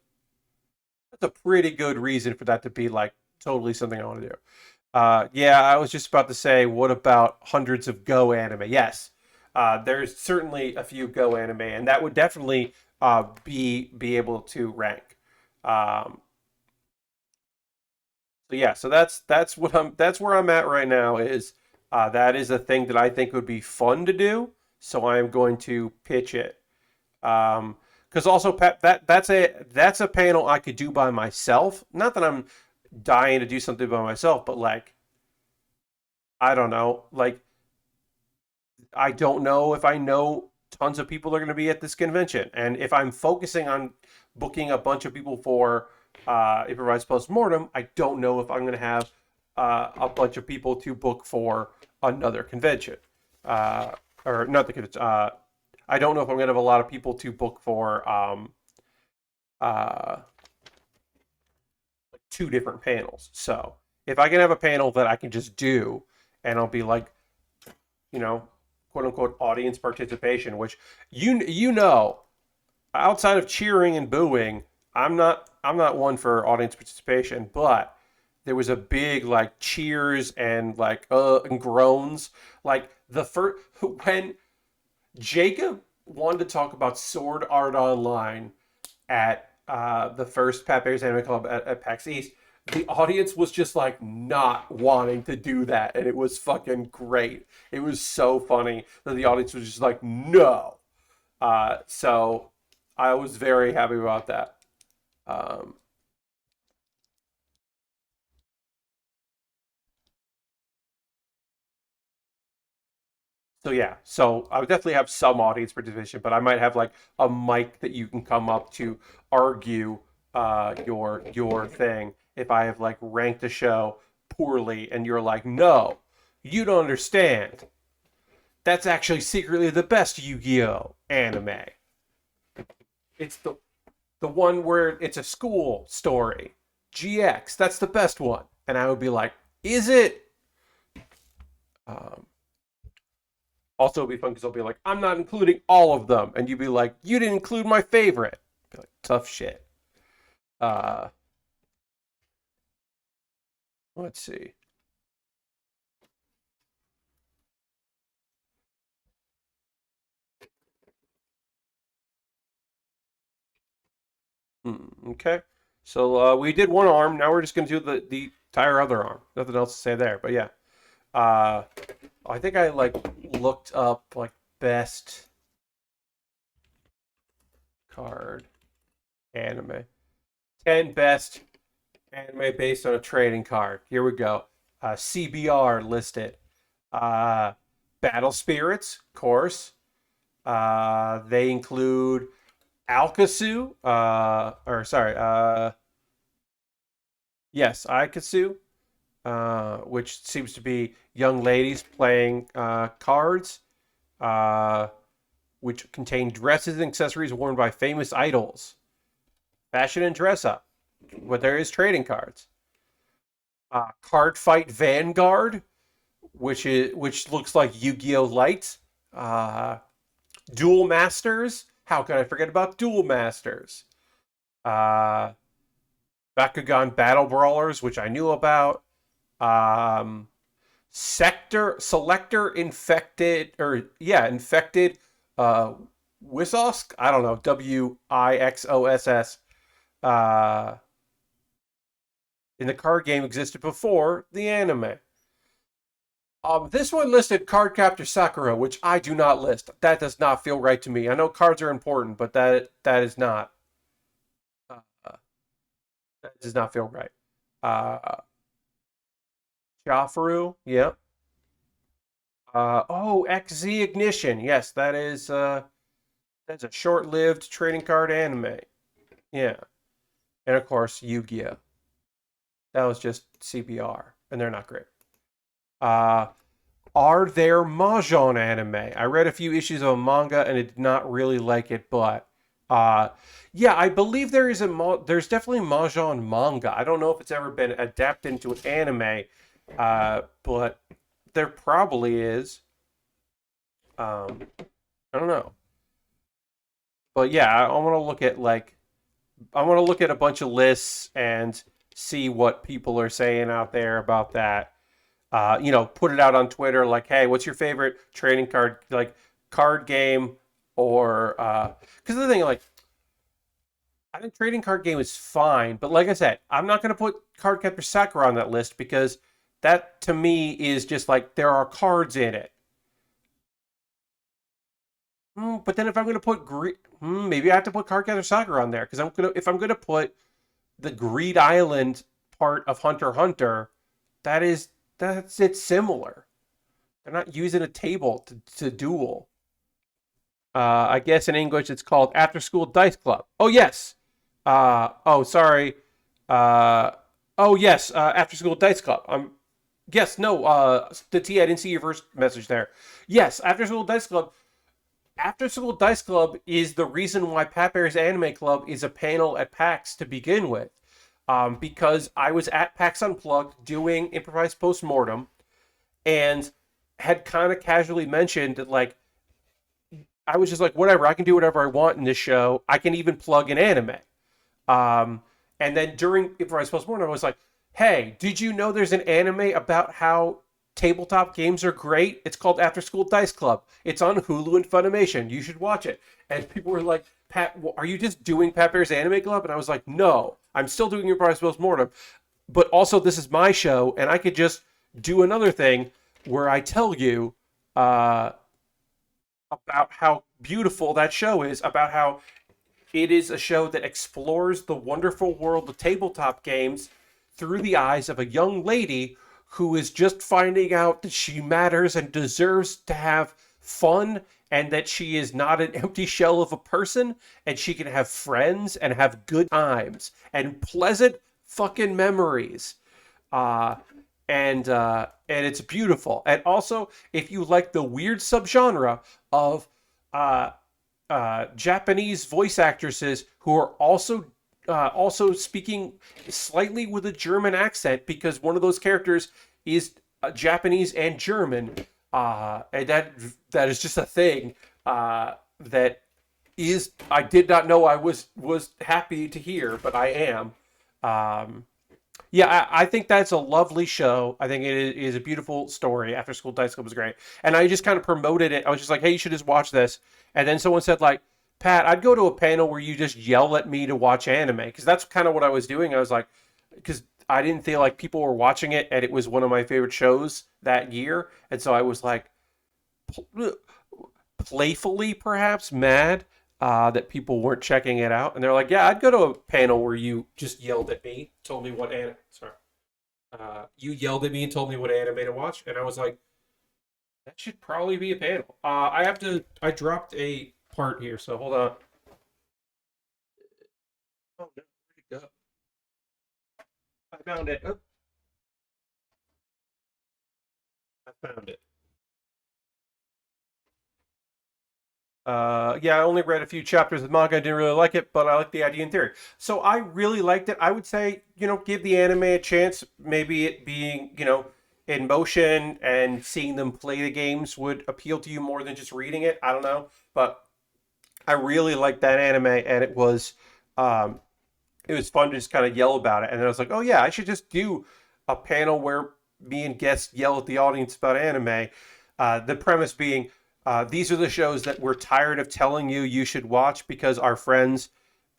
That's a pretty good reason for that to be like totally something I want to do. Yeah, I was just about to say, what about hundreds of Go anime? Yes, there's certainly a few Go anime, and that would definitely be able to rank. Um, So yeah, so that's where I'm at right now. Is that is a thing that I think would be fun to do. So I'm going to pitch it. Because also that's a panel I could do by myself. Not that I'm dying to do something by myself, but like I don't know, like I don't know if I know tons of people are going to be at this convention, and if I'm focusing on booking a bunch of people for improvised postmortem, I don't know if I'm going to have a bunch of people to book for another convention, uh, or not the convention. I don't know if I'm going to have a lot of people to book for uh, two different panels. So if I can have a panel that I can just do, and I'll be like, you know, quote unquote audience participation, which you know, outside of cheering and booing, I'm not one for audience participation, but there was a big like cheers and like and groans. Like the first when Jacob wanted to talk about Sword Art Online at the first Pat Bear's Anime Club at PAX East, the audience was just like not wanting to do that, and it was fucking great. It was so funny that the audience was just like, no. So I was very happy about that. Um, so yeah, so I would definitely have some audience participation, but I might have like a mic that you can come up to argue your thing if I have like ranked a show poorly and you're like, no, you don't understand. That's actually secretly the best Yu-Gi-Oh anime. It's the one where it's a school story. GX, that's the best one. And I would be like, is it? Um, Also, it'll be fun because they'll be like, I'm not including all of them. And you'd be like, you didn't include my favorite. Be like, tough shit. Uh, let's see. Okay. So we did one arm. Now we're just going to do the entire other arm. Nothing else to say there. But yeah. Uh, I think I like looked up like best card anime. 10 best anime based on a trading card. Here we go. CBR listed. Uh, Battle Spirits, of course. They include Alkasu, yes, Ikasu, which seems to be young ladies playing cards, uh, which contain dresses and accessories worn by famous idols. Fashion and dress up, but there is trading cards. Card Fight Vanguard, which looks like Yu-Gi-Oh! Light. Duel Masters. How can I forget about Duel Masters? Uh, Bakugan Battle Brawlers, which I knew about. Um, Selector Infected, Infected. Wisosk. I don't know. Wixoss. Uh, in the card game existed before the anime. This one listed Cardcaptor Sakura, which I do not list. That does not feel right to me. I know cards are important, but that is not. Uh, that does not feel right. Jafaru, yep. XZ Ignition. Yes, that's a short-lived trading card anime. Yeah, and of course Yu-Gi-Oh. That was just CBR, and they're not great. Uh, Are there Mahjong anime? I read a few issues of a manga and I did not really like it, but uh, yeah, I believe there's definitely Mahjong manga. I don't know if it's ever been adapted into an anime, but there probably is. I don't know, but yeah, I want to look at a bunch of lists and see what people are saying out there about that. Put it out on Twitter like, hey, what's your favorite trading card, like card game, or because the thing, like, I think trading card game is fine, but like I said, I'm not going to put Cardcaptor Sakura on that list because that to me is just like there are cards in it. But then if I'm going to put maybe I have to put Cardcaptor Sakura on there because if I'm gonna put the Greed Island part of Hunter x Hunter, that is that's it's similar. They're not using a table to duel. I guess in English it's called After School Dice Club. Oh yes. Sorry. Uh, yes. After School Dice Club. Yes. No. The T. I didn't see your first message there. Yes. After School Dice Club. After School Dice Club is the reason why Pat Bear's Anime Club is a panel at PAX to begin with. Because I was at PAX Unplugged doing improvised postmortem and had kind of casually mentioned that, like, I was just like, whatever, I can do whatever I want in this show. I can even plug an anime. Um, and then during improvised postmortem, I was like, hey, did you know there's an anime about how tabletop games are great? It's called After School Dice Club. It's on Hulu and Funimation. You should watch it. And people were like, Pat, are you just doing Pat Bear's Anime Club? And I was like, no, I'm still doing improvised postmortem. But also, this is my show, and I could just do another thing where I tell you about how beautiful that show is, about how it is a show that explores the wonderful world of tabletop games through the eyes of a young lady who is just finding out that she matters and deserves to have fun and that she is not an empty shell of a person and she can have friends and have good times and pleasant fucking memories. Uh, and it's beautiful. And also, if you like the weird subgenre of uh, Japanese voice actresses who are also speaking slightly with a German accent because one of those characters is Japanese and German, and that is just a thing that is I did not know I was happy to hear, but I am. Yeah, I think that's a lovely show. I think it is a beautiful story. After School Dice Club was great. And I just kind of promoted it. I was just like, hey, you should just watch this. And then someone said, like, Pat, I'd go to a panel where you just yell at me to watch anime. Because that's kind of what I was doing. I was like, because I didn't feel like people were watching it. And it was one of my favorite shows that year. And so I was like, playfully perhaps mad that people weren't checking it out, and they're like, "Yeah, I'd go to a panel where you just yelled at me, told me what anime. Sorry, you yelled at me and told me what anime to watch," and I was like, "That should probably be a panel." I have to. I dropped a part here, so hold on. Oh no, where'd it go? I found it. Oh, I found it. Yeah, I only read a few chapters of manga. I didn't really like it, but I like the idea in theory. So I really liked it. I would say, give the anime a chance. Maybe it being, in motion and seeing them play the games would appeal to you more than just reading it. I don't know, but I really liked that anime, and um, it was fun to just kind of yell about it. And then I was like, oh yeah, I should just do a panel where me and guests yell at the audience about anime. The premise being, these are the shows that we're tired of telling you you should watch because our friends,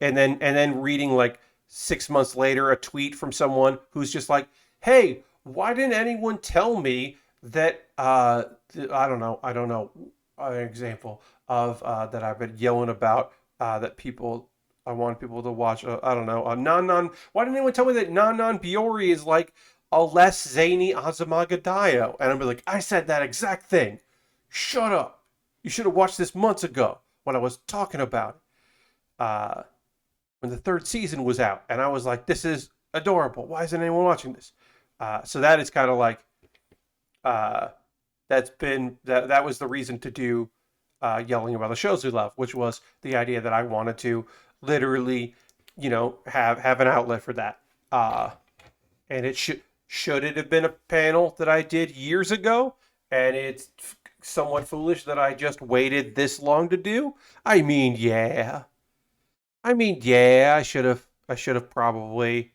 and then reading like 6 months later a tweet from someone who's just like, hey, why didn't anyone tell me that? I don't know an example of that I've been yelling about that people I want people to watch. I don't know. Non. Why didn't anyone tell me that Non Biori is like a less zany Azumanga Daioh? And I'm like, I said that exact thing. Shut up. You should have watched this months ago when I was talking about it. When the third season was out, and I was like, this is adorable. Why isn't anyone watching this? So that is kind of like uh, that was the reason to do yelling about the shows we love, which was the idea that I wanted to literally, have an outlet for that. And it should it have been a panel that I did years ago, and it's somewhat foolish that I just waited this long to do. I mean, yeah. I should have probably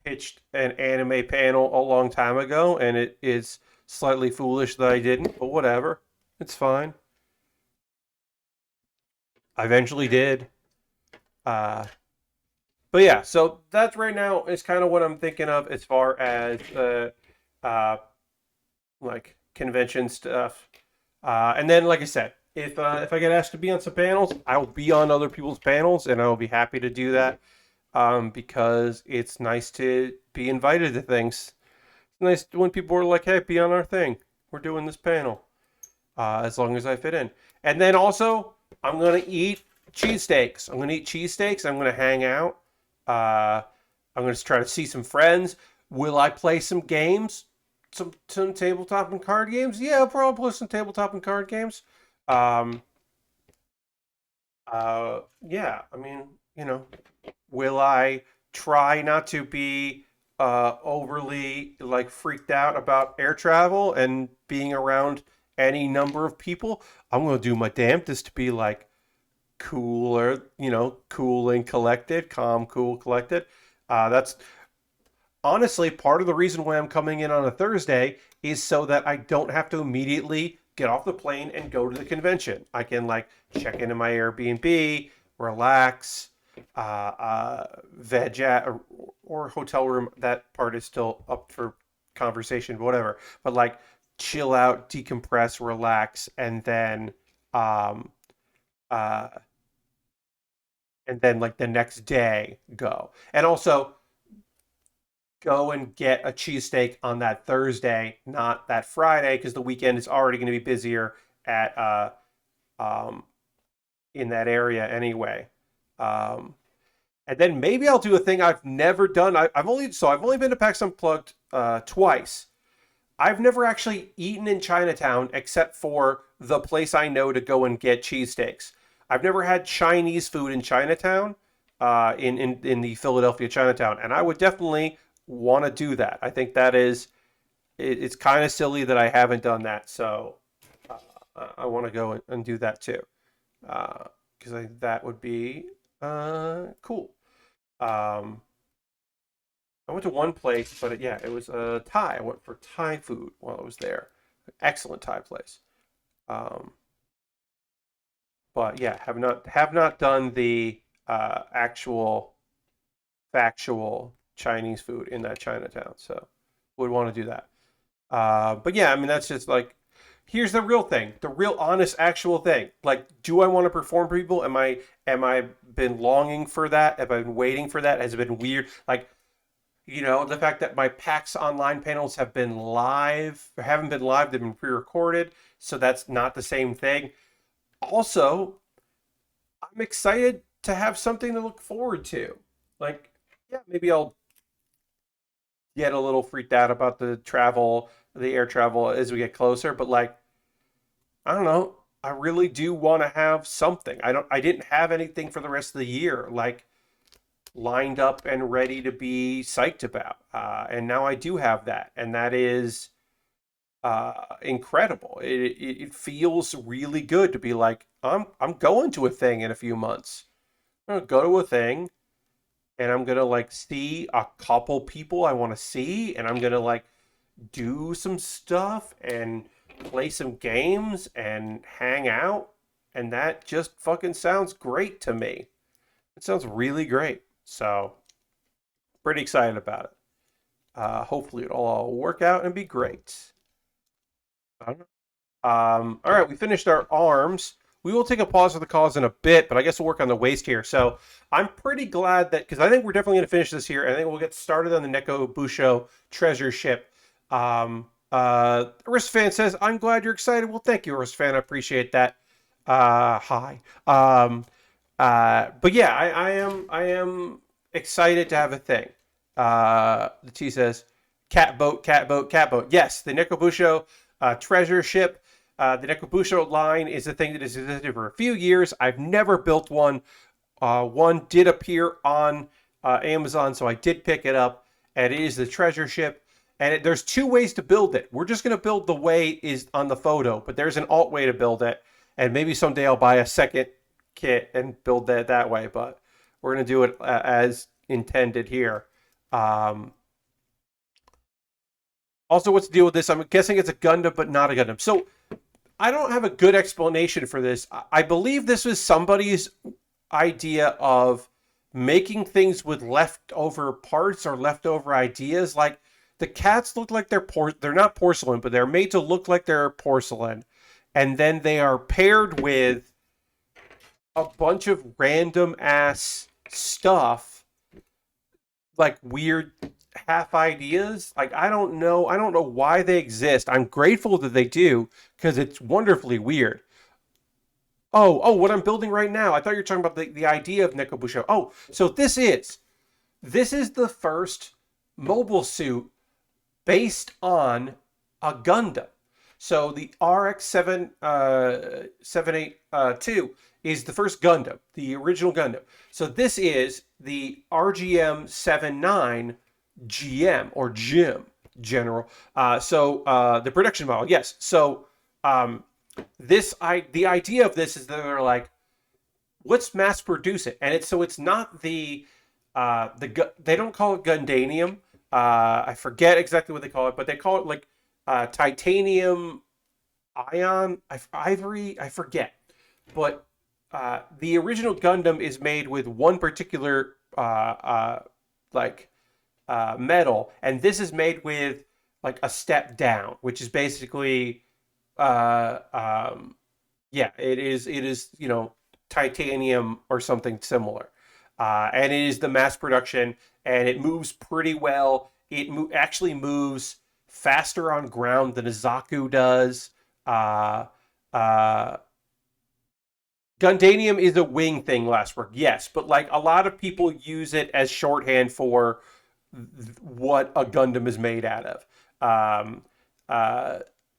pitched an anime panel a long time ago, and it is slightly foolish that I didn't, but whatever. It's fine. I eventually did. Uh, but yeah, so that's right now is kind of what I'm thinking of as far as uh, like convention stuff. And then, like I said, if I get asked to be on some panels, I will be on other people's panels, and I will be happy to do that because it's nice to be invited to things. It's nice when people are like, "Hey, be on our thing. We're doing this panel." As long as I fit in. And then also, I'm gonna eat cheesesteaks. I'm gonna eat cheesesteaks. I'm gonna hang out. Uh, I'm gonna try to see some friends. Will I play some games? Some tabletop and card games? Yeah, I'll probably play some tabletop and card games. Um, yeah, I mean, will I try not to be overly like freaked out about air travel and being around any number of people? I'm gonna do my damnedest to be like cooler, cool and collected, calm, cool, collected. That's honestly part of the reason why I'm coming in on a Thursday is so that I don't have to immediately get off the plane and go to the convention. I can like check into my Airbnb, relax, veg at or hotel room. That part is still up for conversation, whatever. But like chill out, decompress, relax, um, uh, and then like the next day go. And also go and get a cheesesteak on that Thursday, not that Friday, because the weekend is already going to be busier at um, in that area anyway. Um, and then maybe I'll do a thing I've never done. I've only been to PAX Unplugged twice. I've never actually eaten in Chinatown except for the place I know to go and get cheesesteaks. I've never had Chinese food in Chinatown, in the Philadelphia Chinatown, and I would definitely want to do that. I think that is it's kind of silly that I haven't done that, so I want to go and do that too, because I think that would be cool. Um, I went to one place, but yeah, it was Thai. I went for Thai food while I was there. Excellent Thai place. Um, but yeah, have not done the actual factual Chinese food in that Chinatown. So would want to do that. But yeah, I mean that's just like here's the real thing, the real honest actual thing. Like, do I want to perform for people? Am I been longing for that? Have I been waiting for that? Has it been weird? Like, the fact that my PAX online panels have been live, or haven't been live, they've been pre-recorded, so that's not the same thing. Also, I'm excited to have something to look forward to. Like, yeah, maybe I'll get a little freaked out about the air travel as we get closer, but like, I don't know. I really do want to have something. I didn't have anything for the rest of the year. Like, lined up and ready to be psyched about. And now I do have that, and that is incredible. It feels really good to be like, I'm going to a thing in a few months. I'm gonna go to a thing, and I'm gonna like see a couple people I want to see, and I'm gonna like do some stuff and play some games and hang out, and that just fucking sounds great to me. It sounds really great. So pretty excited about it. Hopefully it'll all work out and be great. All right, we finished our arms. We will take a pause for the cause in a bit, but I guess we'll work on the waist here. So I'm pretty glad that, because I think we're definitely going to finish this here. And I think we'll get started on the Neko Busou Treasure Ship. Fan says, I'm glad you're excited. Well, thank you, Fan. I appreciate that. Hi. But yeah, I am excited to have a thing. The T says, cat boat, cat boat, cat boat. Yes, the Neko Busou Treasure Ship. The Neko Busou line is a thing that has existed for a few years. I've never built one. One did appear on Amazon, so I did pick it up. And it is the treasure ship. And there's two ways to build it. We're just going to build the way is on the photo, but there's an alt way to build it. And maybe someday I'll buy a second kit and build that way. But we're going to do it as intended here. Also, what's the deal with this? I'm guessing it's a Gundam, but not a Gundam. So I don't have a good explanation for this. I believe this was somebody's idea of making things with leftover parts or leftover ideas. Like the cats look like they're not porcelain, but they're made to look like they're porcelain. And then they are paired with a bunch of random ass stuff, like weird half ideas. Like I don't know why they exist. I'm grateful that they do because it's wonderfully weird. Oh, what I'm building right now. I thought you were talking about the idea of Neko Busou. Oh, so this is the first mobile suit based on a Gundam. So the RX-782 is the first Gundam, the original Gundam. So this is the RGM-79 GM or GM General. The production model, yes. So the idea of this is that they're like, let's mass produce it, and it's not they don't call it Gundanium. I forget exactly what they call it, but they call it like titanium ion, ivory. I forget, but the original Gundam is made with one particular metal, and this is made with like a step down, which is basically it is titanium or something similar, and it is the mass production, and it moves pretty well. It actually moves faster on ground than a Zaku does. Gundanium is a wing thing, Lastwork, yes, but like a lot of people use it as shorthand for what a Gundam is made out of,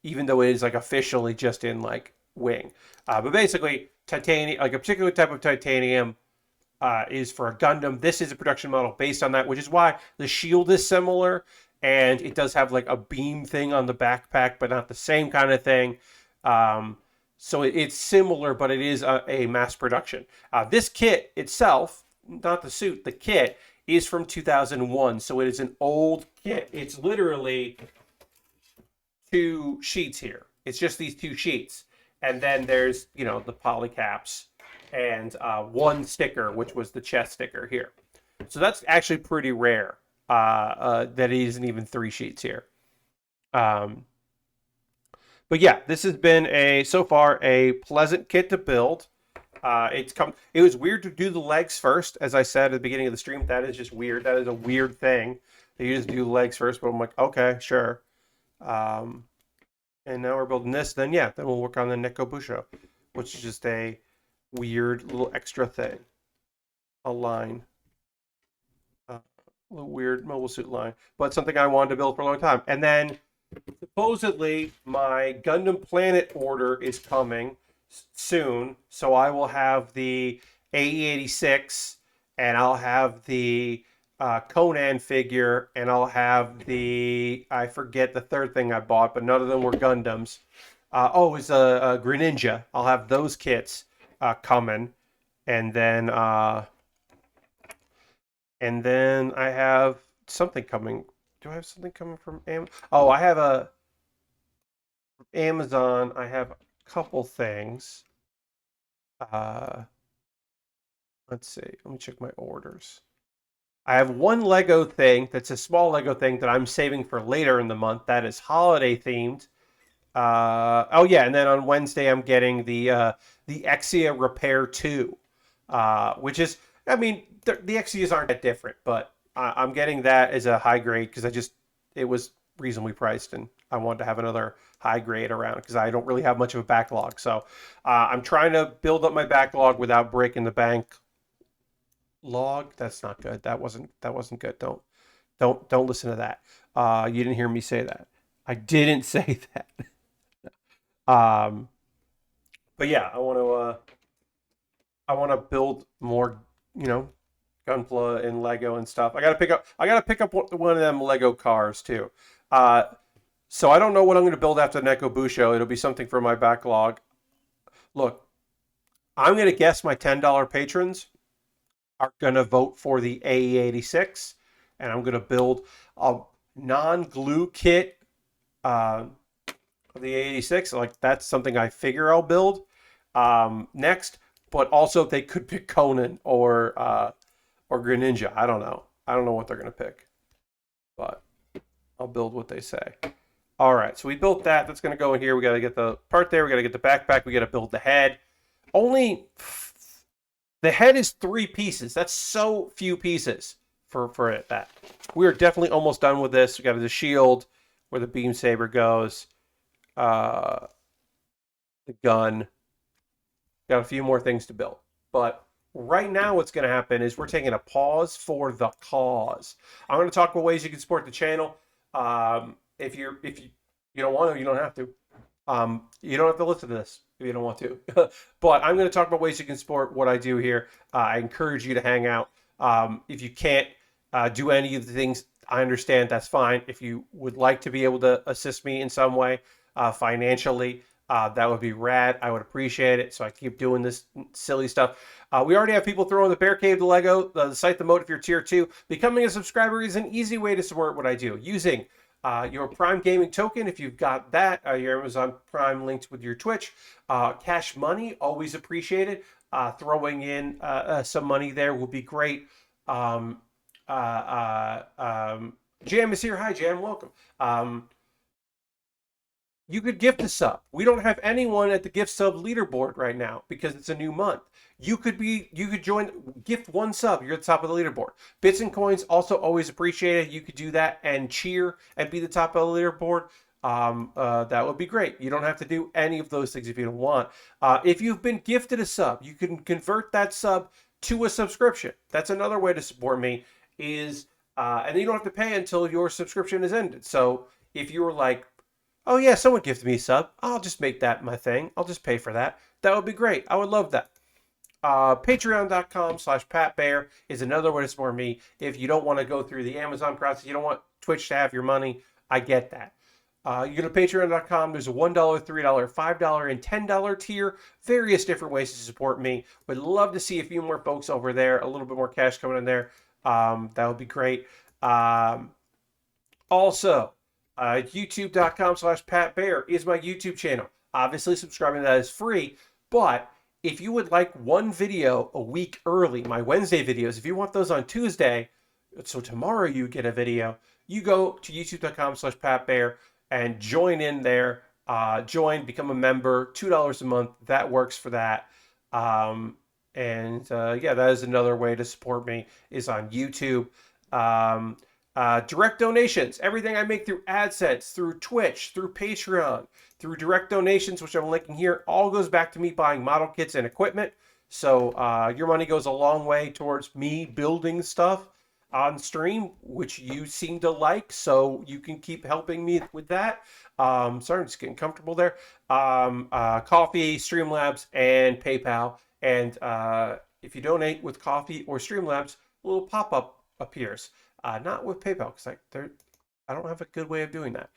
even though it is like officially just in like wing. But basically, titanium, like a particular type of titanium, is for a Gundam. This is a production model based on that, which is why the shield is similar, and it does have like a beam thing on the backpack, but not the same kind of thing. So it's similar, but it is a mass production. This kit itself, not the suit, the kit is from 2001, so it is an old kit. It's literally 2 sheets here. It's just these 2 sheets, and then there's the polycaps and 1 sticker, which was the chest sticker here. So that's actually pretty rare. That it isn't even 3 sheets here. But yeah, this has been so far a pleasant kit to build. It was weird to do the legs first, as I said at the beginning of the stream. That is just weird. That is a weird thing. You just do the legs first, but I'm like, okay, sure. And now we're building this. Then we'll work on the Neko Busou, which is just a weird little extra thing. A line. A little weird mobile suit line. But something I wanted to build for a long time. And then supposedly my Gundam Planet order is coming soon, so I will have the AE-86 and I'll have the Conan figure, and I'll have the, I forget the third thing I bought, but none of them were Gundams. It's a Greninja. I'll have those kits coming, and then I have something coming. Do I have something coming from Amazon? Oh, I have a Amazon. I have a couple things. Uh, let's see. Let me check my orders. I have one Lego thing that's a small Lego thing that I'm saving for later in the month. That is holiday themed. Oh yeah, and then on Wednesday I'm getting the Exia Repair 2, which is, I mean, the Exias aren't that different, but I'm getting that as a high grade because it was reasonably priced, and I wanted to have another high grade around because I don't really have much of a backlog. So I'm trying to build up my backlog without breaking the bank log. That's not good. That wasn't good. Don't listen to that. You didn't hear me say that. I didn't say that. Um, but yeah, I want to build more, you know, Gunpla and Lego and stuff. I gotta pick up one of them Lego cars too. Uh, so I don't know what I'm going to build after Neko Busou. It'll be something for my backlog. Look, I'm going to guess my $10 patrons are going to vote for the AE86, and I'm going to build a non-glue kit uh, of the A86. Like, that's something I figure I'll build next. But also, they could pick Conan or Greninja. I don't know. I don't know what they're going to pick, but I'll build what they say. All right, so we built that. That's going to go in here. We got to get the part there. We got to get the backpack. We got to build the head. Only the head is 3 pieces. That's so few pieces for it. That we are definitely almost done with this. We got the shield where the beam saber goes. The gun. Got a few more things to build, but right now what's going to happen is we're taking a pause for the cause. I'm going to talk about ways you can support the channel. If you don't want to, you don't have to. You don't have to listen to this if you don't want to. But I'm going to talk about ways you can support what I do here. I encourage you to hang out. If you can't do any of the things, I understand. That's fine. If you would like to be able to assist me in some way financially, that would be rad. I would appreciate it. So I keep doing this silly stuff. We already have people throwing the Bear Cave, the Lego, the site, the mode if you're tier 2. Becoming a subscriber is an easy way to support what I do. Using your Prime Gaming token, if you've got that, your Amazon Prime linked with your Twitch. Cash money, always appreciated. Throwing in some money there will be great. Jam is here. Hi, Jam. Welcome. You could gift a sub. We don't have anyone at the gift sub leaderboard right now because it's a new month. You could join, gift 1 sub. You're at the top of the leaderboard. Bits and coins also always appreciated. You could do that and cheer and be the top of the leaderboard. That would be great. You don't have to do any of those things if you don't want. If you've been gifted a sub, you can convert that sub to a subscription. That's another way to support me. And then you don't have to pay until your subscription is ended. So if you were like, oh yeah, someone gifted me a sub, I'll just make that my thing. I'll just pay for that. That would be great. I would love that. Patreon.com/PatBear is another way to support me. If you don't want to go through the Amazon process, you don't want Twitch to have your money, I get that. You go to patreon.com, there's a $1, $3, $5, and $10 tier. Various different ways to support me. Would love to see a few more folks over there, a little bit more cash coming in there. That would be great. Also, youtube.com/PatBear is my YouTube channel. Obviously, subscribing to that is free, but if you would like one video a week early, my Wednesday videos, if you want those on Tuesday, so tomorrow you get a video, you go to youtube.com/PatBear and join in there. Become a member, $2 a month. That works for that. Yeah, that is another way to support me is on YouTube. Direct donations, everything I make through AdSense, through Twitch, through Patreon, through direct donations, which I'm linking here, all goes back to me buying model kits and equipment. So your money goes a long way towards me building stuff on stream, which you seem to like, so you can keep helping me with that. Sorry, I'm just getting comfortable there. Coffee, Streamlabs, and PayPal. And if you donate with coffee or Streamlabs, a little pop-up appears. Not with PayPal, because I don't have a good way of doing that.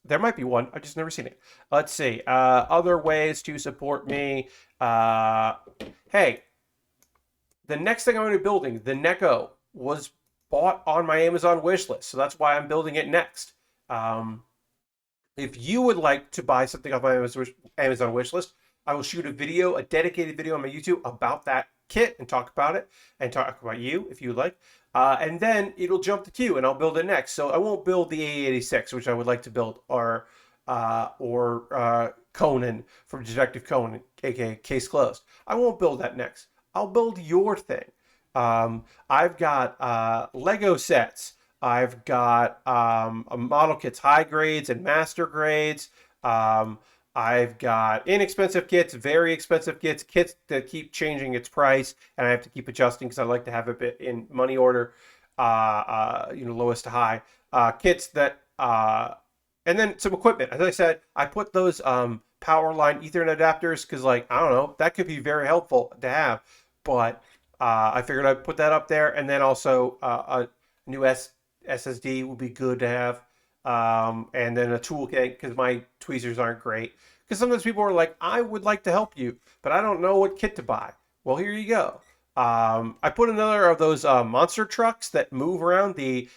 There might be one. I've just never seen it. Let's see. Other ways to support me. Hey, the next thing I'm going to be building, the Neko, was bought on my Amazon wish list. So that's why I'm building it next. If you would like to buy something off my Amazon wish list, I will shoot a video, a dedicated video on my YouTube about that kit and talk about it and talk about you if you would like. And then it'll jump the queue and I'll build it next. So I won't build the A86, which I would like to build, or Conan from Detective Conan, aka Case Closed. I won't build that next. I'll build your thing. I've got Lego sets. I've got model kits, high grades and master grades. I've got inexpensive kits, very expensive kits, kits that keep changing its price, and I have to keep adjusting because I like to have it in money order, lowest to high. Kits that, and then some equipment. As I said, I put those power line Ethernet adapters because, like, I don't know, that could be very helpful to have. But I figured I'd put that up there, and then also a new SSD would be good to have. And then a toolkit because my tweezers aren't great. Because sometimes people are like, I would like to help you, but I don't know what kit to buy. Well, here you go. I put another of those monster trucks that move around, the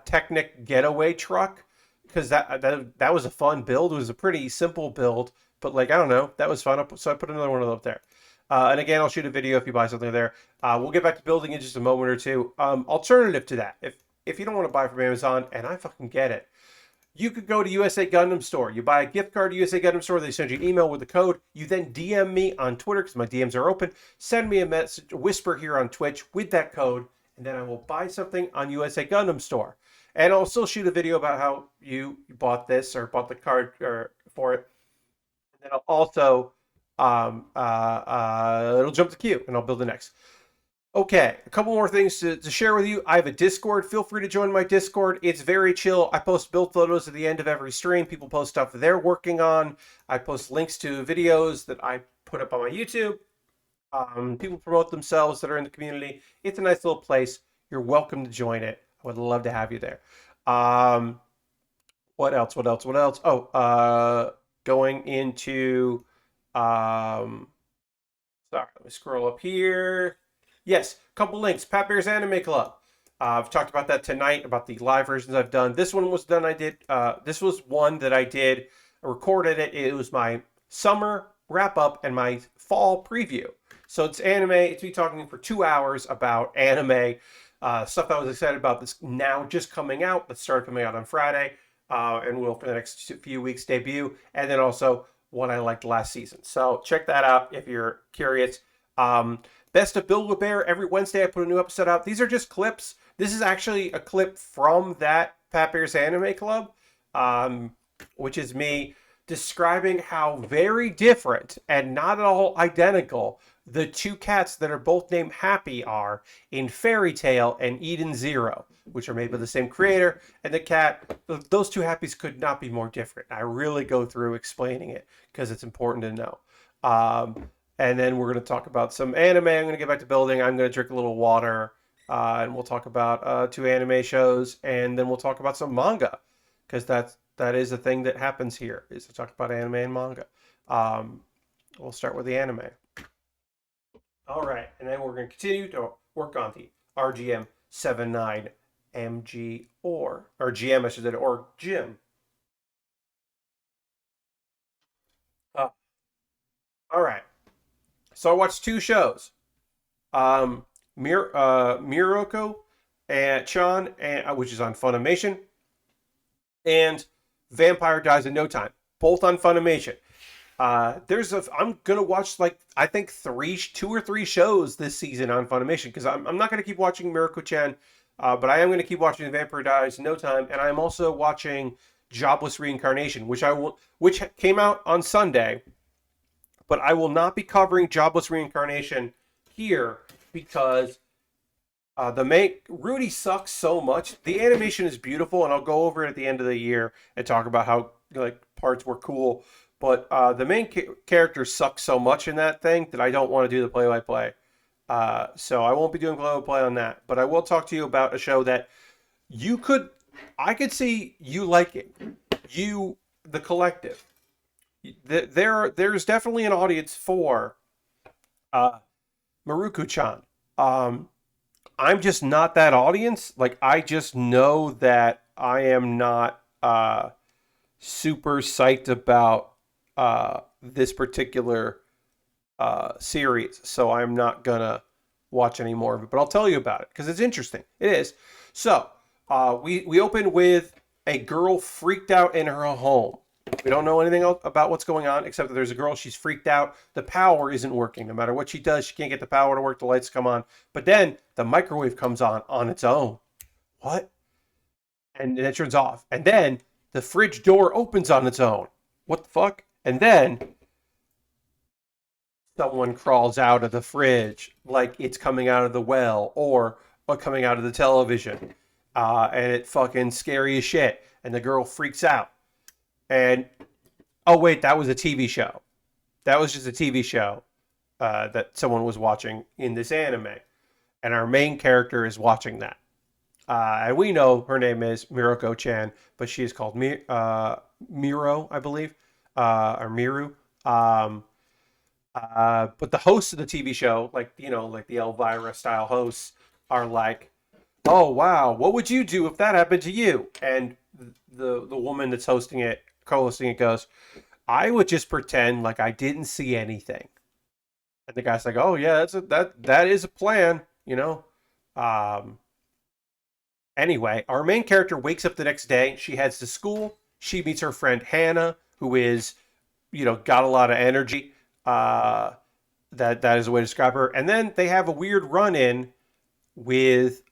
Technic Getaway truck, because that was a fun build. It was a pretty simple build, but, like, I don't know, that was fun. So I put another one of those up there. And again, I'll shoot a video if you buy something there. We'll get back to building in just a moment or two. Alternative to that, if you don't want to buy from Amazon, and I fucking get it, you could go to USA Gundam Store. You buy a gift card to USA Gundam Store. They send you an email with the code. You then DM me on Twitter because my DMs are open. Send me a message, whisper here on Twitch with that code, and then I will buy something on USA Gundam Store. And I'll still shoot a video about how you bought this or bought the card for it. And then I'll also, it'll jump the queue and I'll build the next. Okay, a couple more things to share with you. I have a Discord. Feel free to join my Discord. It's very chill. I post build photos at the end of every stream. People post stuff they're working on. I post links to videos that I put up on my YouTube. People promote themselves that are in the community. It's a nice little place. You're welcome to join it. I would love to have you there. What else? Oh, going into... sorry, let me scroll up here. Yes, a couple links. Pat Bear's Anime Club. I've talked about that tonight, about the live versions I've done. This one was done, this was one that I did, I recorded it. It was my summer wrap-up and my fall preview. So it's anime. It's me talking for 2 hours about anime, stuff I was excited about that's now just coming out, that started coming out on Friday, and will for the next few weeks debut, and then also what I liked last season. So check that out if you're curious. Best of Build With Baer. Every Wednesday I put a new episode out. These are just clips. This is actually a clip from that Pat Bear's Anime Club, which is me describing how very different and not at all identical the two cats that are both named Happy are in Fairy Tail and Eden Zero, which are made by the same creator. And the cat, those two Happies could not be more different. I really go through explaining it because it's important to know. And then we're going to talk about some anime. I'm going to get back to building. I'm going to drink a little water. And we'll talk about 2 anime shows. And then we'll talk about some manga. Because that is a thing that happens here, is to talk about anime and manga. We'll start with the anime. All right. And then we're going to continue to work on the RGM-79 MG or GM, I should say, or GM. All right. So I watched 2 shows. Mieruko-chan, which is on Funimation, and Vampire Dies in No Time, both on Funimation. I'm gonna watch, like, I think 2 or 3 shows this season on Funimation because I'm not gonna keep watching Mieruko-chan, but I am gonna keep watching Vampire Dies in No Time, and I'm also watching Jobless Reincarnation, which came out on Sunday. But I will not be covering Jobless Reincarnation here because Rudy sucks so much. The animation is beautiful, and I'll go over it at the end of the year and talk about how, like, parts were cool. But the main character sucks so much in that thing that I don't want to do the play-by-play. So I won't be doing play-by-play on that. But I will talk to you about a show that I could see you liking. The Collective. There's definitely an audience for Mieruko-chan. I'm just not that audience. Like, I just know that I am not super psyched about this particular series, so I'm not gonna watch any more of it. But I'll tell you about it because it's interesting. It is. So we open with a girl freaked out in her home. We don't know anything else about what's going on except that there's a girl. She's freaked out. The power isn't working. No matter what she does, she can't get the power to work. The lights come on. But then the microwave comes on its own. What? And then it turns off. And then the fridge door opens on its own. What the fuck? And then someone crawls out of the fridge like it's coming out of the well or coming out of the television. And it's fucking scary as shit. And the girl freaks out. And, oh wait, that was a TV show. That was just a TV show that someone was watching in this anime. And our main character is watching that. And we know her name is Mieruko-chan, but she is called Miro, I believe, or Miru. But the hosts of the TV show, like the Elvira style hosts, are like, "Oh wow, what would you do if that happened to you?" And the woman that's hosting it, co-hosting it, goes, "I would just pretend like I didn't see anything." And the guy's like, "Oh yeah, that is a plan, you know." Anyway, our main character wakes up the next day. She heads to school. She meets her friend Hannah, who is, got a lot of energy. That is a way to describe her. And then they have a weird run-in with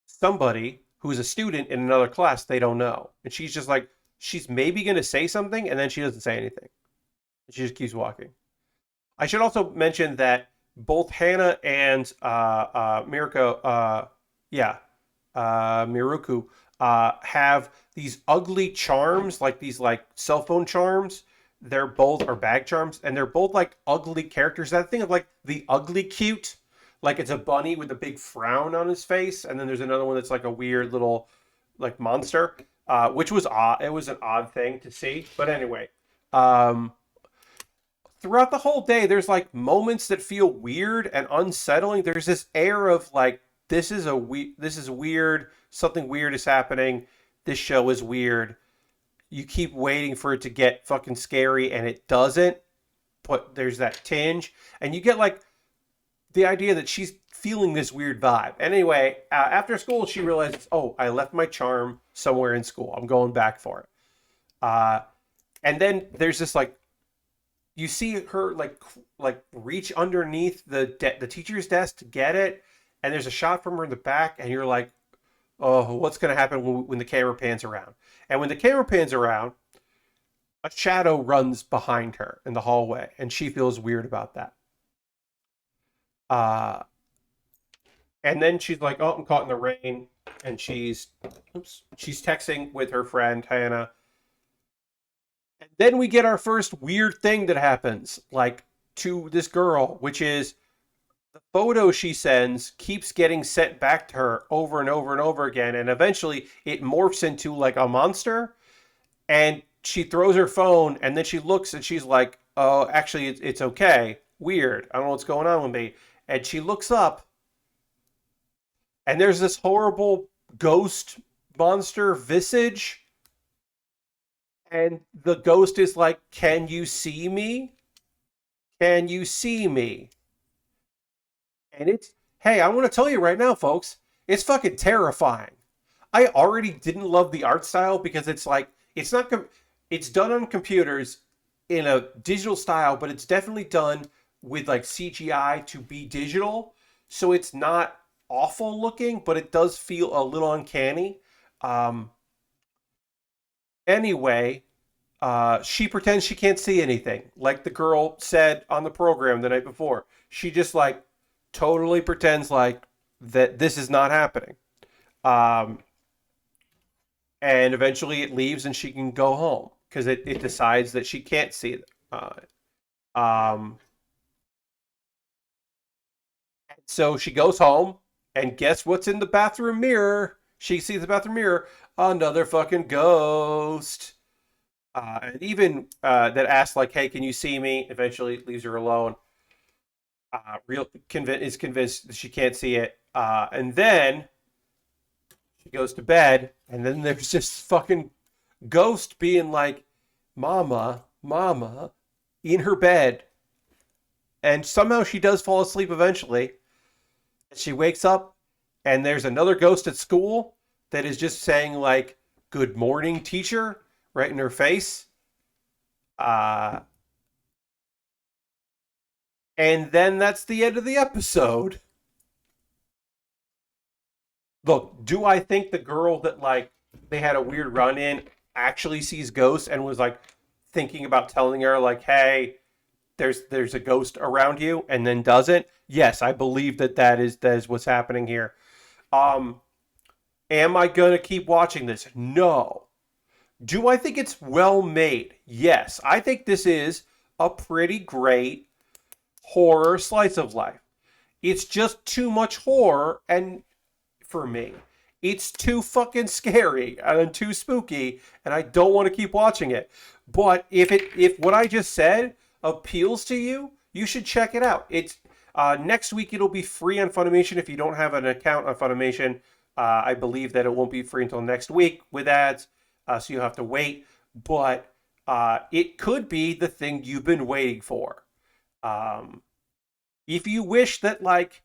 somebody who's a student in another class they don't know. And she's just like, she's maybe going to say something, and then she doesn't say anything. She just keeps walking. I should also mention that both Hannah and Mieruko, Mieruko, have these ugly charms, like these cell phone charms. They're both, or bag charms, and they're both like ugly characters. That thing of like the ugly cute, like it's a bunny with a big frown on his face, and then there's another one that's like a weird little like monster, which was odd. It was an odd thing to see, but anyway, throughout the whole day, there's like moments that feel weird and unsettling. There's this air of like, this is weird. Something weird is happening. This show is weird. You keep waiting for it to get fucking scary, and it doesn't. But there's that tinge, and you get like the idea that she's feeling this weird vibe. And anyway, after school, she realizes, oh, I left my charm somewhere in school. I'm going back for it. And then there's this like, you see her like reach underneath the teacher's desk to get it, and there's a shot from her in the back, and you're like, oh, what's going to happen when the camera pans around? And when the camera pans around, a shadow runs behind her in the hallway, and she feels weird about that. And then she's like, oh, I'm caught in the rain, and she's texting with her friend Hannah. And then we get our first weird thing that happens, like, to this girl, which is the photo she sends keeps getting sent back to her over and over and over again, and eventually it morphs into like a monster, and she throws her phone, and then she looks and she's like, oh, actually it's okay. Weird. I don't know what's going on with me. And she looks up, and there's this horrible ghost monster visage, and the ghost is like, can you see me? Can you see me? And it's, hey, I want to tell you right now, folks, it's fucking terrifying. I already didn't love the art style because it's like, it's not, it's done on computers in a digital style, but it's definitely done with like CGI to be digital. So it's not awful looking, but it does feel a little uncanny. Anyway, she pretends she can't see anything. Like the girl said on the program the night before. She just like totally pretends like that this is not happening. And eventually it leaves and she can go home. because it decides that she can't see it. Um, so she goes home, and guess what's in the bathroom mirror? She sees the bathroom mirror, another fucking ghost. And even that asks like, "Hey, can you see me?" Eventually leaves her alone. Is convinced that she can't see it, and then she goes to bed, and then there's this fucking ghost being like, "Mama, mama," in her bed, and somehow she does fall asleep eventually. She wakes up, and there's another ghost at school that is just saying like, "Good morning, teacher," right in her face. Uh, and then that's the end of the episode. Look, do I think the girl that like they had a weird run in actually sees ghosts and was like thinking about telling her like, "Hey, there's a ghost around you," and then doesn't? Yes, I believe that is what's happening here. Um, am I gonna keep watching this? No. Do I think it's well made? Yes, I think this is a pretty great horror slice of life. It's just too much horror, and for me, it's too fucking scary and too spooky, and I don't want to keep watching it. But if what I just said appeals to you, you should check it out. It's next week. It'll be free on Funimation if you don't have an account on Funimation. I believe that it won't be free until next week with ads, so you'll have to wait. But it could be the thing you've been waiting for. Um, if you wish that like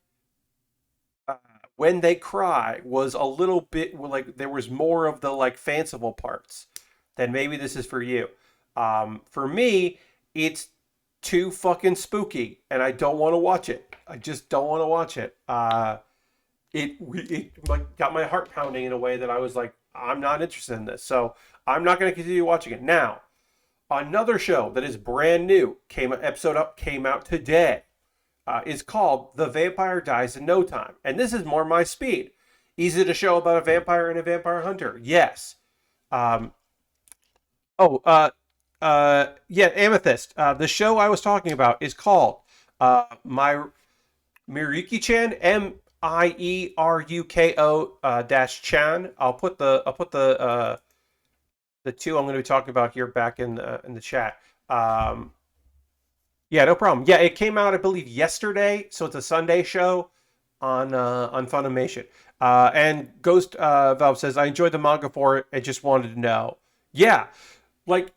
uh, when they cry was a little bit like there was more of the like fanciful parts, then maybe this is for you. For me, it's too fucking spooky, and I don't want to watch it. I just don't want to watch it. It like got my heart pounding in a way that I was like, I'm not interested in this, so I'm not going to continue watching it. Now, another show that is brand new came out today. Is called The Vampire Dies in No Time. And this is more my speed. Is it a show about a vampire and a vampire hunter? Yes. Um, oh, yeah, Amethyst. The show I was talking about is called My Mieruko-chan, Mieruko dash Chan. I'll put the two I'm going to be talking about here back in the chat. Yeah, no problem. Yeah, it came out, I believe, yesterday, so it's a Sunday show on Funimation. And Ghost Valve says, "I enjoyed the manga for it and just wanted to know." Yeah, like,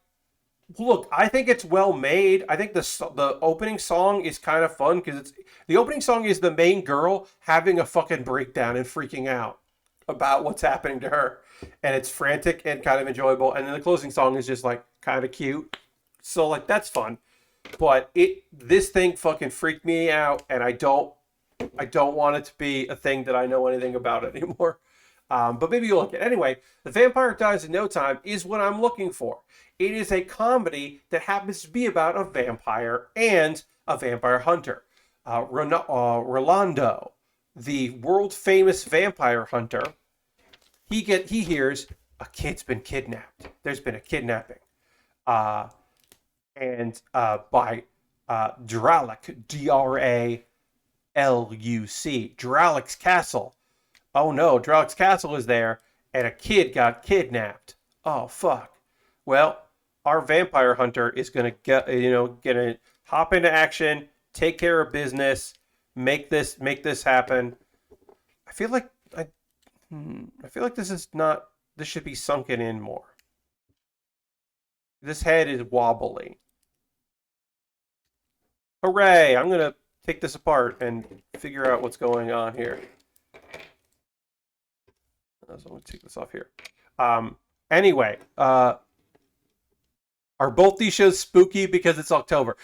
look, I think it's well made. I think the opening song is kind of fun because the opening song is the main girl having a fucking breakdown and freaking out about what's happening to her, and it's frantic and kind of enjoyable. And then the closing song is just like kind of cute, so like that's fun. But this thing fucking freaked me out, and I don't want it to be a thing that I know anything about anymore. But maybe you'll look at it. Anyway, The Vampire Dies in No Time is what I'm looking for. It is a comedy that happens to be about a vampire and a vampire hunter. Rolando, the world famous vampire hunter, he hears a kid's been kidnapped. There's been a kidnapping. Uh, and by Draluc, Draluc, Draluc's castle. Oh no, Draluc's castle is there, and a kid got kidnapped. Oh fuck. Well, our vampire hunter is gonna hop into action, take care of business, make this happen. I feel like I feel like this is not. This should be sunken in more. This head is wobbly. Hooray! I'm gonna take this apart and figure out what's going on here. So I'm gonna take this off here. Anyway, are both these shows spooky because it's October?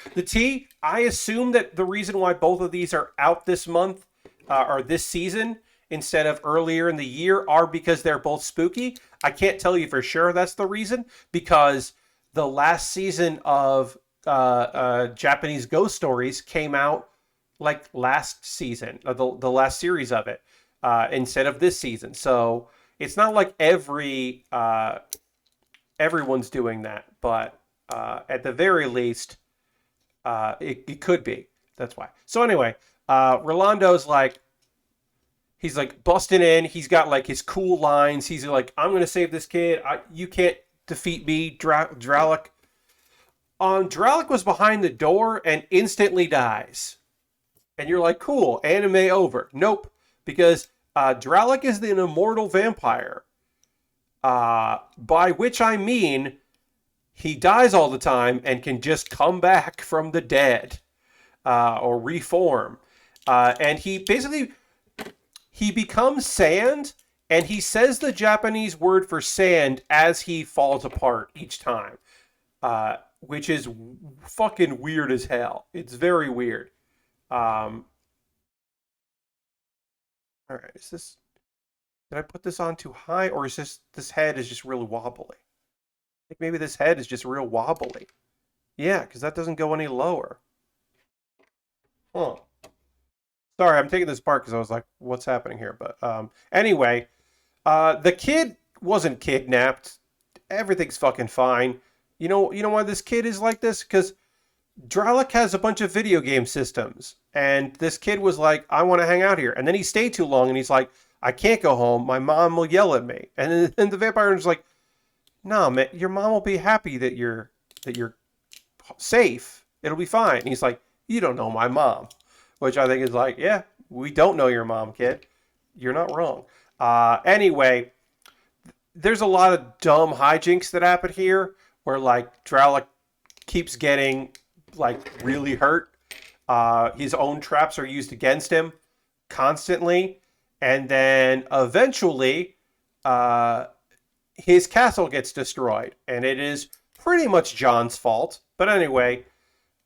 I assume that the reason why both of these are out this month or this season instead of earlier in the year are because they're both spooky. I can't tell you for sure that's the reason, because the last season of Japanese Ghost Stories came out like last season, the last series of it, instead of this season. So it's not like everyone's doing that. but at the very least, it could be. That's why. So anyway, Rolando's like, he's like busting in. He's got like his cool lines. He's like, I'm gonna save this kid. You can't defeat me, Dralik. Dralik was behind the door and instantly dies. And you're like, cool, anime over. Nope, because Dralik is an immortal vampire. By which I mean he dies all the time and can just come back from the dead or reform. And he basically, he becomes sand, and he says the Japanese word for sand as he falls apart each time. Which is fucking weird as hell. It's very weird. All right, is this... Did I put this on too high, or is this head is just really wobbly? I think maybe this head is just real wobbly. Yeah, because that doesn't go any lower. Huh. Sorry, I'm taking this apart because I was like, what's happening here? But anyway, the kid wasn't kidnapped. Everything's fucking fine. You know why this kid is like this? Because Dralik has a bunch of video game systems, and this kid was like, I want to hang out here. And then he stayed too long, and he's like, I can't go home. My mom will yell at me. And then the vampire is like, no, man, your mom will be happy that you're safe. It'll be fine. And he's like, you don't know my mom. Which I think is like, yeah, we don't know your mom, kid. You're not wrong. Anyway, there's a lot of dumb hijinks that happen here where, like, Dralik keeps getting, like, really hurt. His own traps are used against him constantly. And then eventually, his castle gets destroyed. And it is pretty much John's fault. But anyway,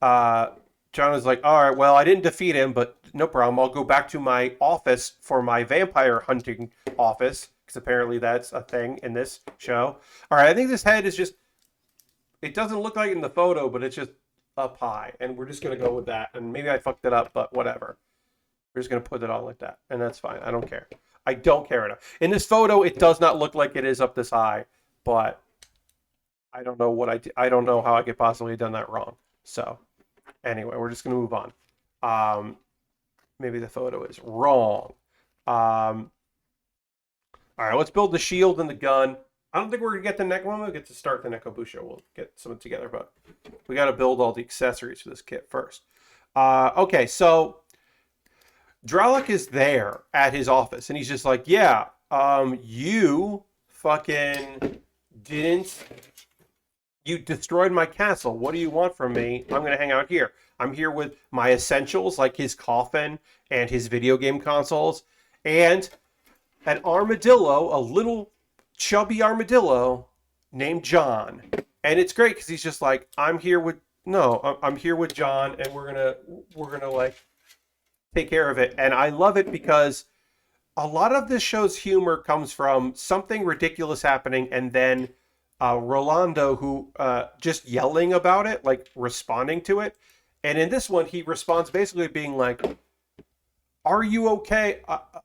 John is like, all right, well, I didn't defeat him, but no problem. I'll go back to my office for my vampire hunting office. Because apparently that's a thing in this show. All right, I think this head is just... It doesn't look like it in the photo, but it's just up high. And we're just going to go with that. And maybe I fucked it up, but whatever. We're just going to put it on like that. And that's fine. I don't care. I don't care enough. In this photo, it does not look like it is up this high. But I don't know what I don't know how I could possibly have done that wrong. So anyway, we're just going to move on. Maybe the photo is wrong. All right, let's build the shield and the gun. I don't think we're going to get the Neko. We'll get to start the Neko Busou. We'll get something together, but we got to build all the accessories for this kit first. Okay, so Dralik is there at his office, and he's just like, yeah, you fucking didn't... You destroyed my castle. What do you want from me? I'm going to hang out here. I'm here with my essentials, like his coffin and his video game consoles, and an armadillo, a little chubby armadillo named John. And it's great because he's just like, I'm here with John, and we're gonna like take care of it. And I love it because a lot of this show's humor comes from something ridiculous happening, and then Rolando who just yelling about it, like responding to it. And in this one, he responds basically being like, are you okay?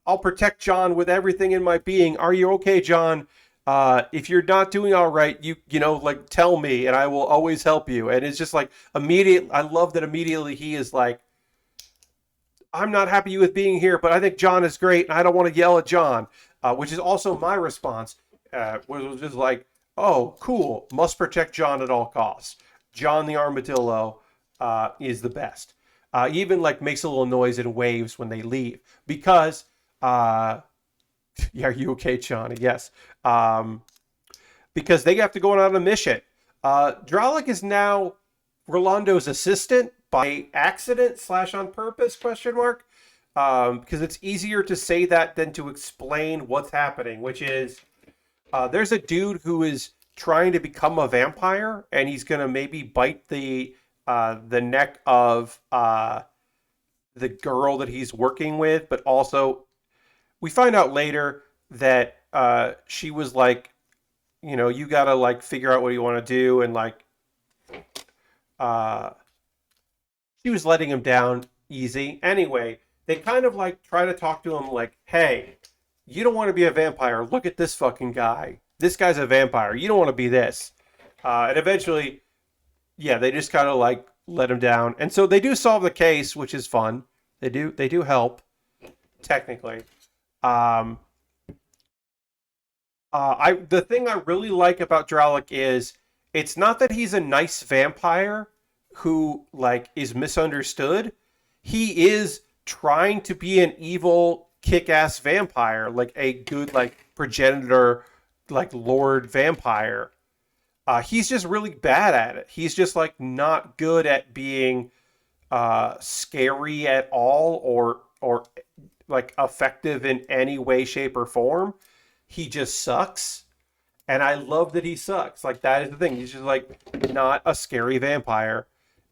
I'll protect John with everything in my being. Are you okay, John? If you're not doing all right, you know, like, tell me and I will always help you. And it's just like I love that immediately he is like, I'm not happy with being here, but I think John is great and I don't want to yell at John, which is also my response, was just like, oh, cool. Must protect John at all costs. John the armadillo is the best. Even like makes a little noise and waves when they leave because, yeah, are you okay, Johnny? Yes. Because they have to go on a mission. Dralik is now Rolando's assistant by accident / on purpose, ? Because it's easier to say that than to explain what's happening, which is there's a dude who is trying to become a vampire, and he's going to maybe bite the neck of the girl that he's working with, but also we find out later that she was like, you know, you gotta like figure out what you want to do, and like she was letting him down easy. Anyway, they kind of like try to talk to him like, hey, you don't want to be a vampire. Look at this fucking guy. This guy's a vampire. You don't want to be this. And eventually, yeah, they just kind of like let him down, and so they do solve the case, which is fun. They do help technically. Um, the thing I really like about Dralik is it's not that he's a nice vampire who like is misunderstood. He is trying to be an evil kick-ass vampire, like a good like progenitor, like lord vampire. He's just really bad at it. He's just like not good at being scary at all, or like effective in any way, shape, or form. He just sucks, and I love that he sucks. Like that is the thing. He's just like not a scary vampire,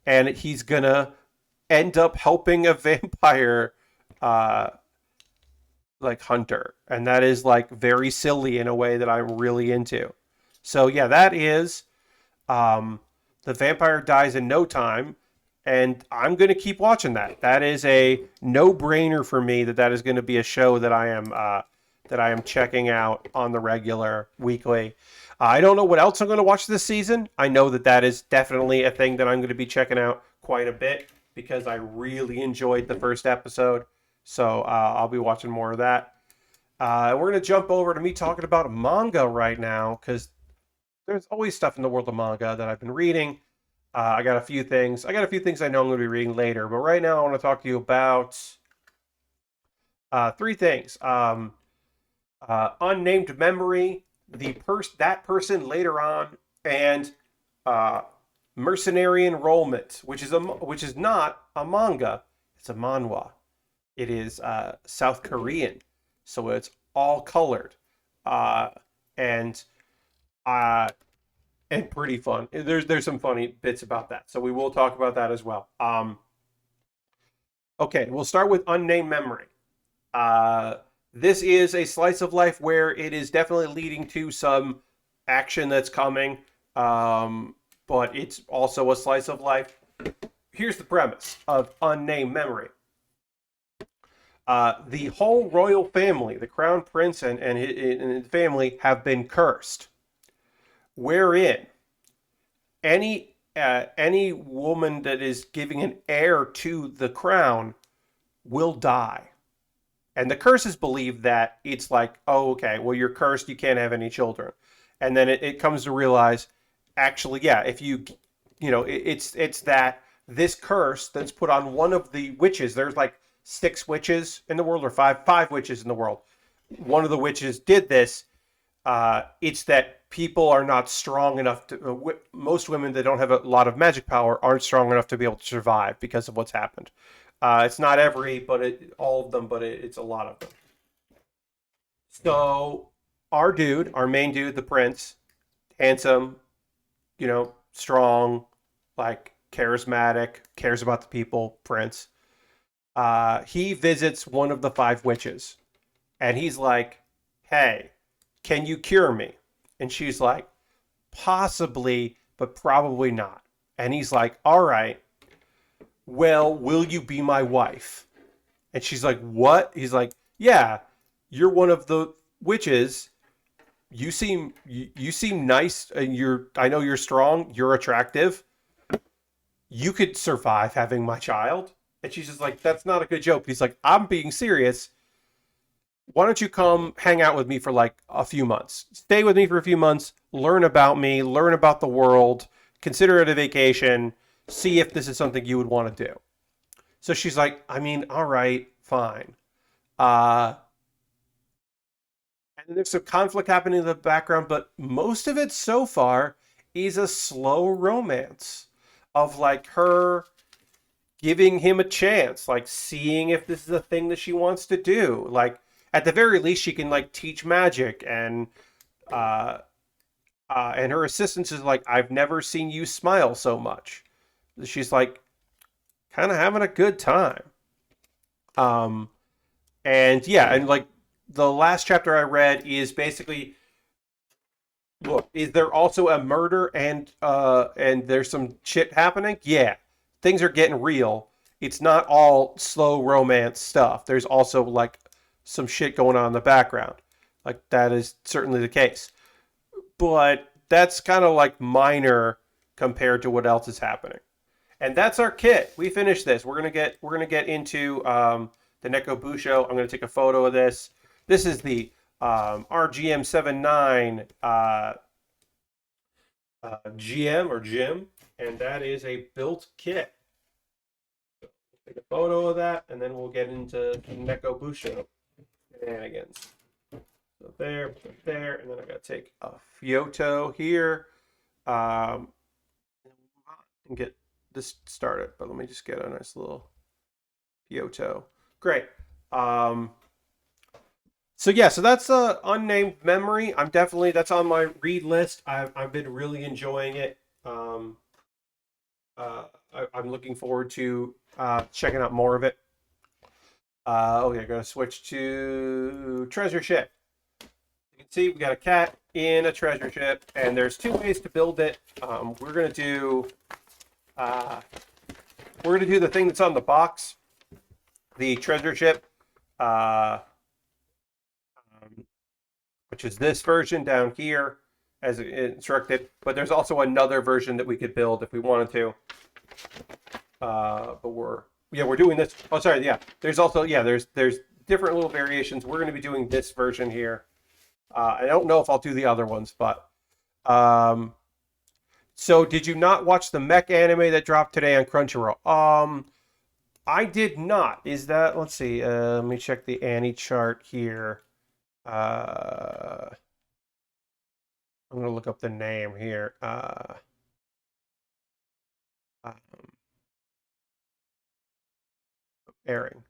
and he's gonna end up helping a vampire uh like hunter, and that is like very silly in a way that I'm really into. So yeah, that is um the vampire dies in no time, and I'm going to keep watching that. That is a no-brainer for me that is going to be a show that I am checking out on the regular weekly. I don't know what else I'm going to watch this season. I know that is definitely a thing that I'm going to be checking out quite a bit because I really enjoyed the first episode. So I'll be watching more of that. We're going to jump over to me talking about manga right now because there's always stuff in the world of manga that I've been reading. I got a few things. I know I'm going to be reading later, but right now I want to talk to you about three things. Unnamed Memory, that person later on, and Mercenary Enrollment, which is not a manga. It's a manhwa. It is South Korean, so it's all colored, and uh, and pretty fun. There's some funny bits about that, so we will talk about that as well. Okay, we'll start with Unnamed Memory. This is a slice of life where it is definitely leading to some action that's coming, but it's also a slice of life. Here's the premise of Unnamed Memory. The whole royal family, the crown prince and his family, have been cursed, wherein any woman that is giving an heir to the crown will die. And the curses believe that it's like, oh, okay, well, you're cursed, you can't have any children. And then it comes to realize, actually, yeah, if it's that this curse that's put on one of the witches. There's like 6 witches in the world, or five witches in the world. One of the witches did this. It's that people are not strong enough to. Most women that don't have a lot of magic power aren't strong enough to be able to survive because of what's happened. It's not all of them, but it's a lot of them. So our main dude, the prince, handsome, strong, like charismatic, cares about the people, prince. He visits one of the 5 witches, and he's like, "Hey, can you cure me?" And she's like, "Possibly, but probably not." And he's like, "All right. Well, will you be my wife?" And she's like, "What?" He's like, "Yeah, you're one of the witches. You seem nice, and I know you're strong, you're attractive. You could survive having my child." And she's just like, "That's not a good joke." He's like, "I'm being serious. Why don't you come hang out with me for like a few months? Stay with me for a few months, learn about me, learn about the world, consider it a vacation, see if this is something you would want to do." So she's like, "I mean, all right, fine." Uh, and there's some conflict happening in the background, but most of it so far is a slow romance of like her giving him a chance, like seeing if this is a thing that she wants to do. Like at the very least, she can like teach magic, uh, and her assistant is like, "I've never seen you smile so much." She's like, kind of having a good time. Um, and yeah, and like the last chapter I read is basically, look, is there also a murder and there's some shit happening? Yeah. Things are getting real. It's not all slow romance stuff. There's also like some shit going on in the background. Like that is certainly the case. But that's kind of like minor compared to what else is happening. And that's our kit. We finished this. We're gonna get into the Neko Busou. I'm gonna take a photo of this. This is the RGM-79 GM or GM, and that is a built kit. Take a photo of that, and then we'll get into Neko Busou shenanigans. So there, and then I gotta take a photo here, and get this started. But let me just get a nice little photo. Great. So yeah, so that's Unnamed Memory. That's on my read list. I've been really enjoying it. I'm looking forward to checking out more of it. Okay, I'm gonna switch to Treasure Ship. You can see we got a cat in a treasure ship, and there's two ways to build it. We're gonna do the thing that's on the box, the treasure ship, which is this version down here as instructed. But there's also another version that we could build if we wanted to. But we're doing this. Oh, sorry. Yeah, there's also there's different little variations. We're going to be doing this version here. I don't know if I'll do the other ones, but so did you not watch the mech anime that dropped today on Crunchyroll? I did not. Is that, let's see, let me check the Annie chart here. I'm gonna look up the name here. Airing.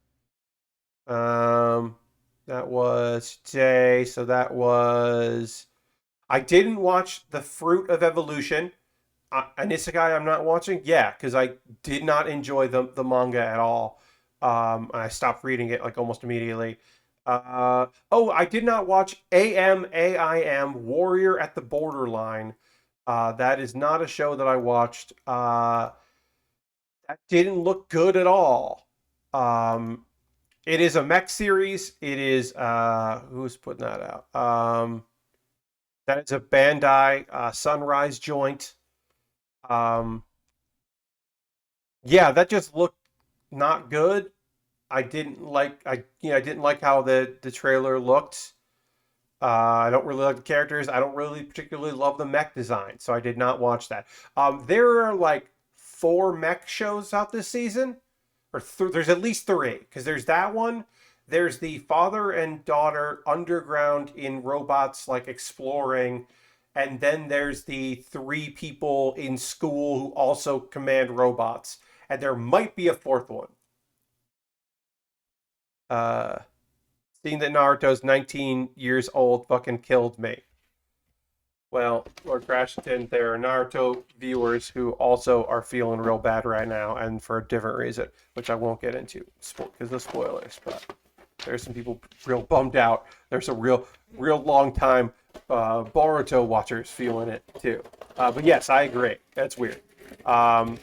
That was today, so that was. I didn't watch The Fruit of Evolution. An isekai I'm not watching? Yeah, because I did not enjoy the manga at all. And I stopped reading it like almost immediately. I did not watch AIM Warrior at the Borderline. That is not a show that I watched. That didn't look good at all. It is a mech series. It is who's putting that out? That is a Bandai Sunrise joint. Yeah, that just looked not good. I didn't like how the trailer looked. I don't really like the characters. I don't really particularly love the mech design, so I did not watch that. There are like 4 mech shows out this season, or there's at least 3, because there's that one. There's the father and daughter underground in robots, like exploring, and then there's the 3 people in school who also command robots, and there might be a 4th one. Seeing that Naruto's 19 years old fucking killed me. Well, Lord Crashington, there are Naruto viewers who also are feeling real bad right now, and for a different reason, which I won't get into because of spoilers. But there's some people real bummed out. There's some real long time Boruto watchers feeling it too. But yes, I agree. That's weird. All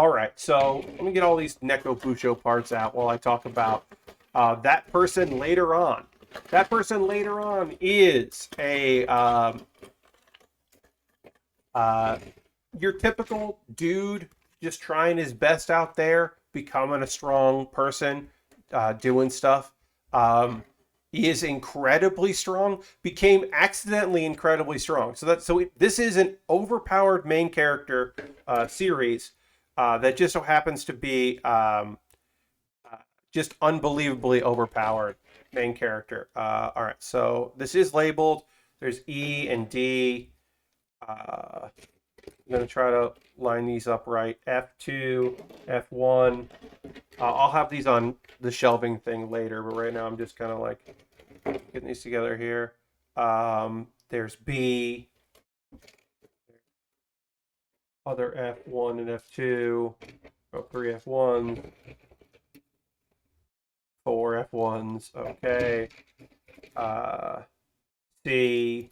right, so let me get all these Neko Busou parts out while I talk about that person later on. That person later on is a your typical dude just trying his best out there, becoming a strong person, doing stuff. He is incredibly strong, became accidentally incredibly strong. This is an overpowered main character series that just so happens to be just unbelievably overpowered main character. All right, so this is labeled. There's E and D. I'm going to try to line these up right. F2, F1. I'll have these on the shelving thing later, but right now I'm just kind of like getting these together here. There's B. Other F1 and F2. 3 F1s. 4 F1s. Okay. C.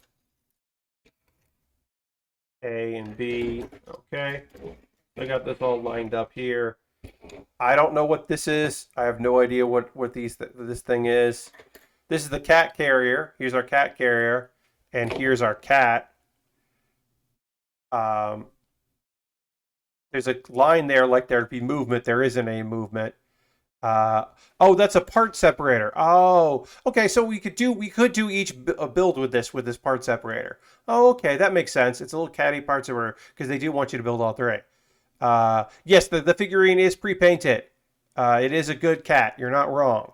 A and B. Okay. I got this all lined up here. I don't know what this is. I have no idea what this thing is. This is the cat carrier. Here's our cat carrier. And here's our cat. There's a line there like there'd be movement. There isn't any movement. Oh, that's a part separator. Oh, okay. So we could do each build with this part separator. Oh, okay, that makes sense. It's a little catty part separator because they do want you to build all three. Yes, the figurine is pre-painted. It is a good cat. You're not wrong.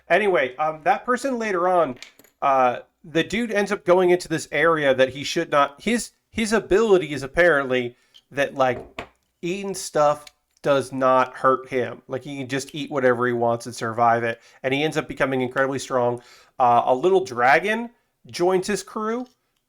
Anyway, that person later on, the dude ends up going into this area that he should not. His ability is apparently that like eating stuff does not hurt him. Like he can just eat whatever he wants and survive it. And he ends up becoming incredibly strong. A little dragon joins his crew,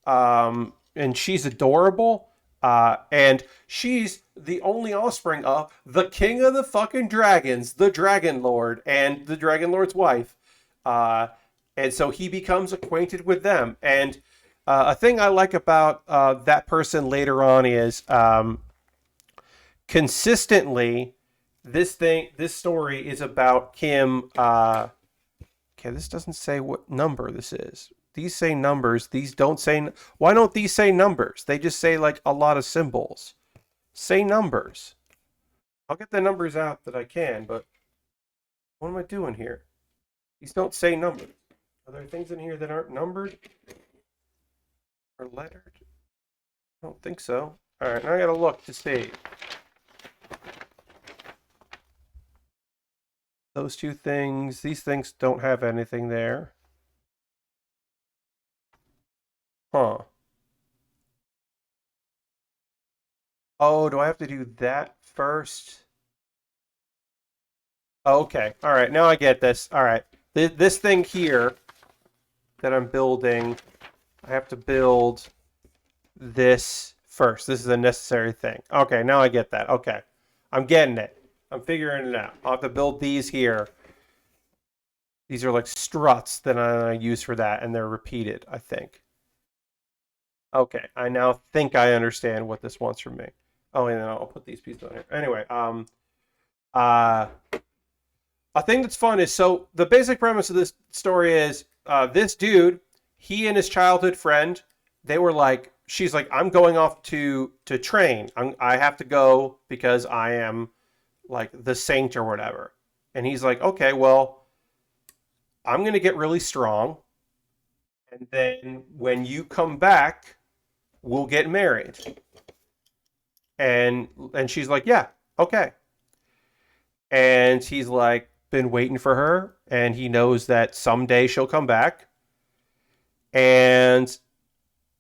and she's adorable. And she's the only offspring of the king of the fucking dragons, the Dragon Lord, and the Dragon Lord's wife. And so he becomes acquainted with them. And a thing I like about that person later on is consistently this story is about him. Okay, this doesn't say what number this is. These say numbers. These don't say. Why don't these say numbers? They just say like a lot of symbols. Say numbers. I'll get the numbers out that I can, but what am I doing here? These don't say numbers. Are there things in here that aren't numbered or lettered? I don't think so. All right, now I gotta look to see. Those two things, these things don't have anything there. Huh. Oh, do I have to do that first? Okay. All right. Now I get this. All right. This thing here that I'm building, I have to build this first. This is a necessary thing. Okay. Now I get that. Okay. I'm getting it. I'm figuring it out. I'll have to build these here. These are like struts that I use for that, and they're repeated, I think. Okay. I now think I understand what this wants from me. Oh, and then I'll put these pieces on here. Anyway, a thing that's fun is, so the basic premise of this story is this dude, he and his childhood friend, they were like, she's like, I'm going off to train. I have to go because I am like the saint or whatever. And he's like, okay, well, I'm going to get really strong. And then when you come back, we'll get married. And she's like, yeah, okay. And he's like, been waiting for her, and he knows that someday she'll come back. And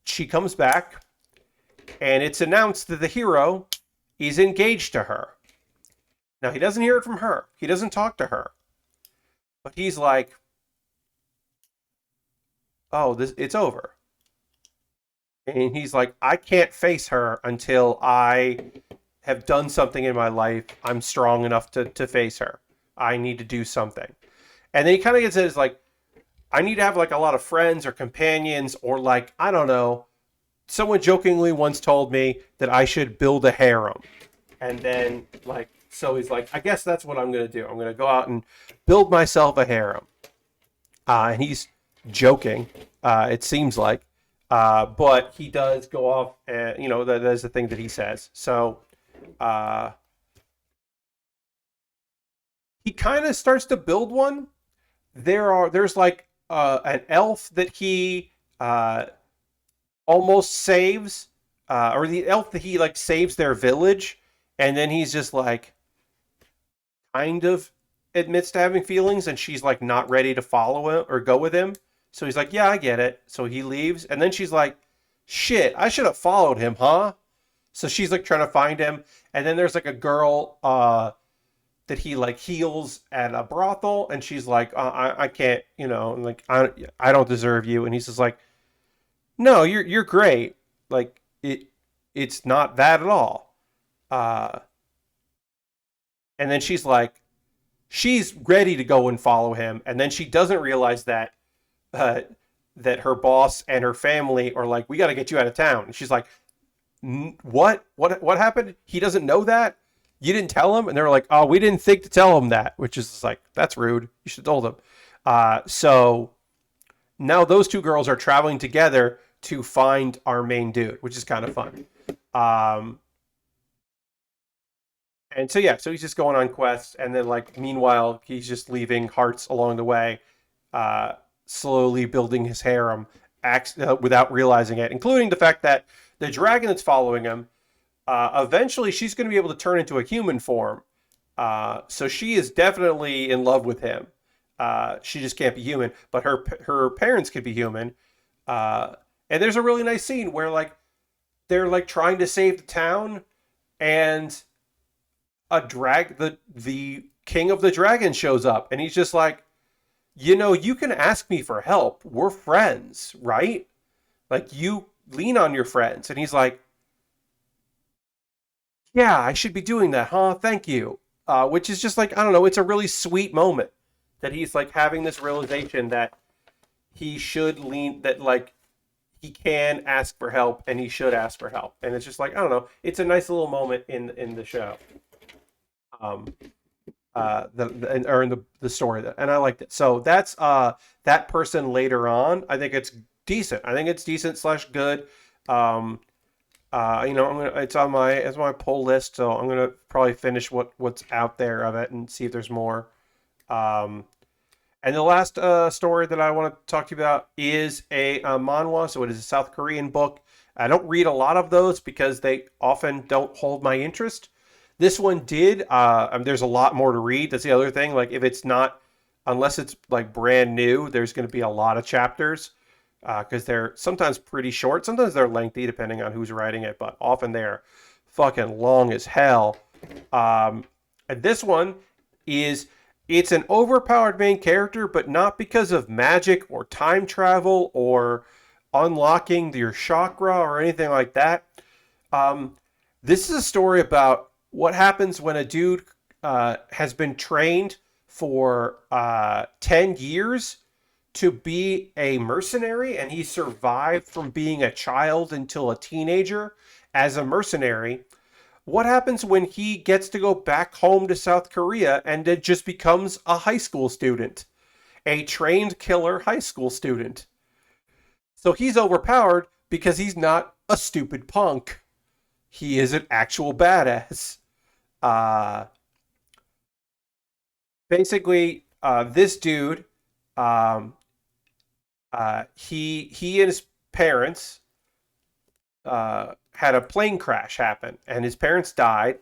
she comes back, and it's announced that the hero is engaged to her. Now, he doesn't hear it from her. He doesn't talk to her. But he's like, oh, it's over. And he's like, I can't face her until I have done something in my life. I'm strong enough to face her. I need to do something. And then he kind of gets it as like, I need to have like a lot of friends or companions, or like, I don't know. Someone jokingly once told me that I should build a harem. And then like, so he's like, I guess that's what I'm going to do. I'm going to go out and build myself a harem. And he's joking, it seems like. But he does go off and, you know, that is the thing that he says. So he kind of starts to build one. There's like an elf that he almost saves, or the elf that he like saves their village, and then he's just like kind of admits to having feelings, and she's like not ready to follow him or go with him. So he's like, yeah, I get it. So he leaves, and then she's like, shit, I should have followed him, huh? So she's like trying to find him, and then there's like a girl that he like heals at a brothel, and she's like, I can't, you know, like I don't deserve you, and he's just like, no, you're great, like it's not that at all, and then she's like, she's ready to go and follow him, and then she doesn't realize that that her boss and her family are like, we got to get you out of town, and she's like, what happened? He doesn't know that? You didn't tell him? And they were like, oh, we didn't think to tell him that, which is like, that's rude. You should have told him. So now those two girls are traveling together to find our main dude, which is kind of fun. Um, and so yeah, so he's just going on quests, and then like meanwhile he's just leaving hearts along the way, uh, slowly building his harem, without realizing it, including the fact that the dragon that's following him, eventually she's going to be able to turn into a human form. So she is definitely in love with him. She just can't be human, but her parents could be human. Uh, and there's a really nice scene where like they're like trying to save the town, and the king of the dragon shows up, and he's just like, you can ask me for help. We're friends, right? Like you lean on your friends. And he's like, yeah, I should be doing that, huh? Thank you. Which is just like, I don't know, it's a really sweet moment that he's like having this realization that he should lean, that like he can ask for help and he should ask for help. And it's just like, I don't know, it's a nice little moment in the show. Um, or in the story, and I liked it. So that's that person later on. I think it's decent. I think it's decent slash good. Um, it's on my pull list, so I'm gonna probably finish what's out there of it and see if there's more. Um, and the last story that I want to talk to you about is a manhwa. So it is a South Korean book. I don't read a lot of those because they often don't hold my interest. This one did. There's a lot more to read. That's the other thing. Like if it's not, unless it's like brand new, there's going to be a lot of chapters because they're sometimes pretty short. Sometimes they're lengthy depending on who's writing it, but often they're fucking long as hell. And this one it's an overpowered main character, but not because of magic or time travel or unlocking your chakra or anything like that. This is a story about what happens when a dude has been trained for 10 years to be a mercenary, and he survived from being a child until a teenager as a mercenary. What happens when he gets to go back home to South Korea and it just becomes a high school student, a trained killer high school student? So he's overpowered because he's not a stupid punk. He is an actual badass. Uh, Basically, this dude, um, he and his parents had a plane crash happen, and his parents died,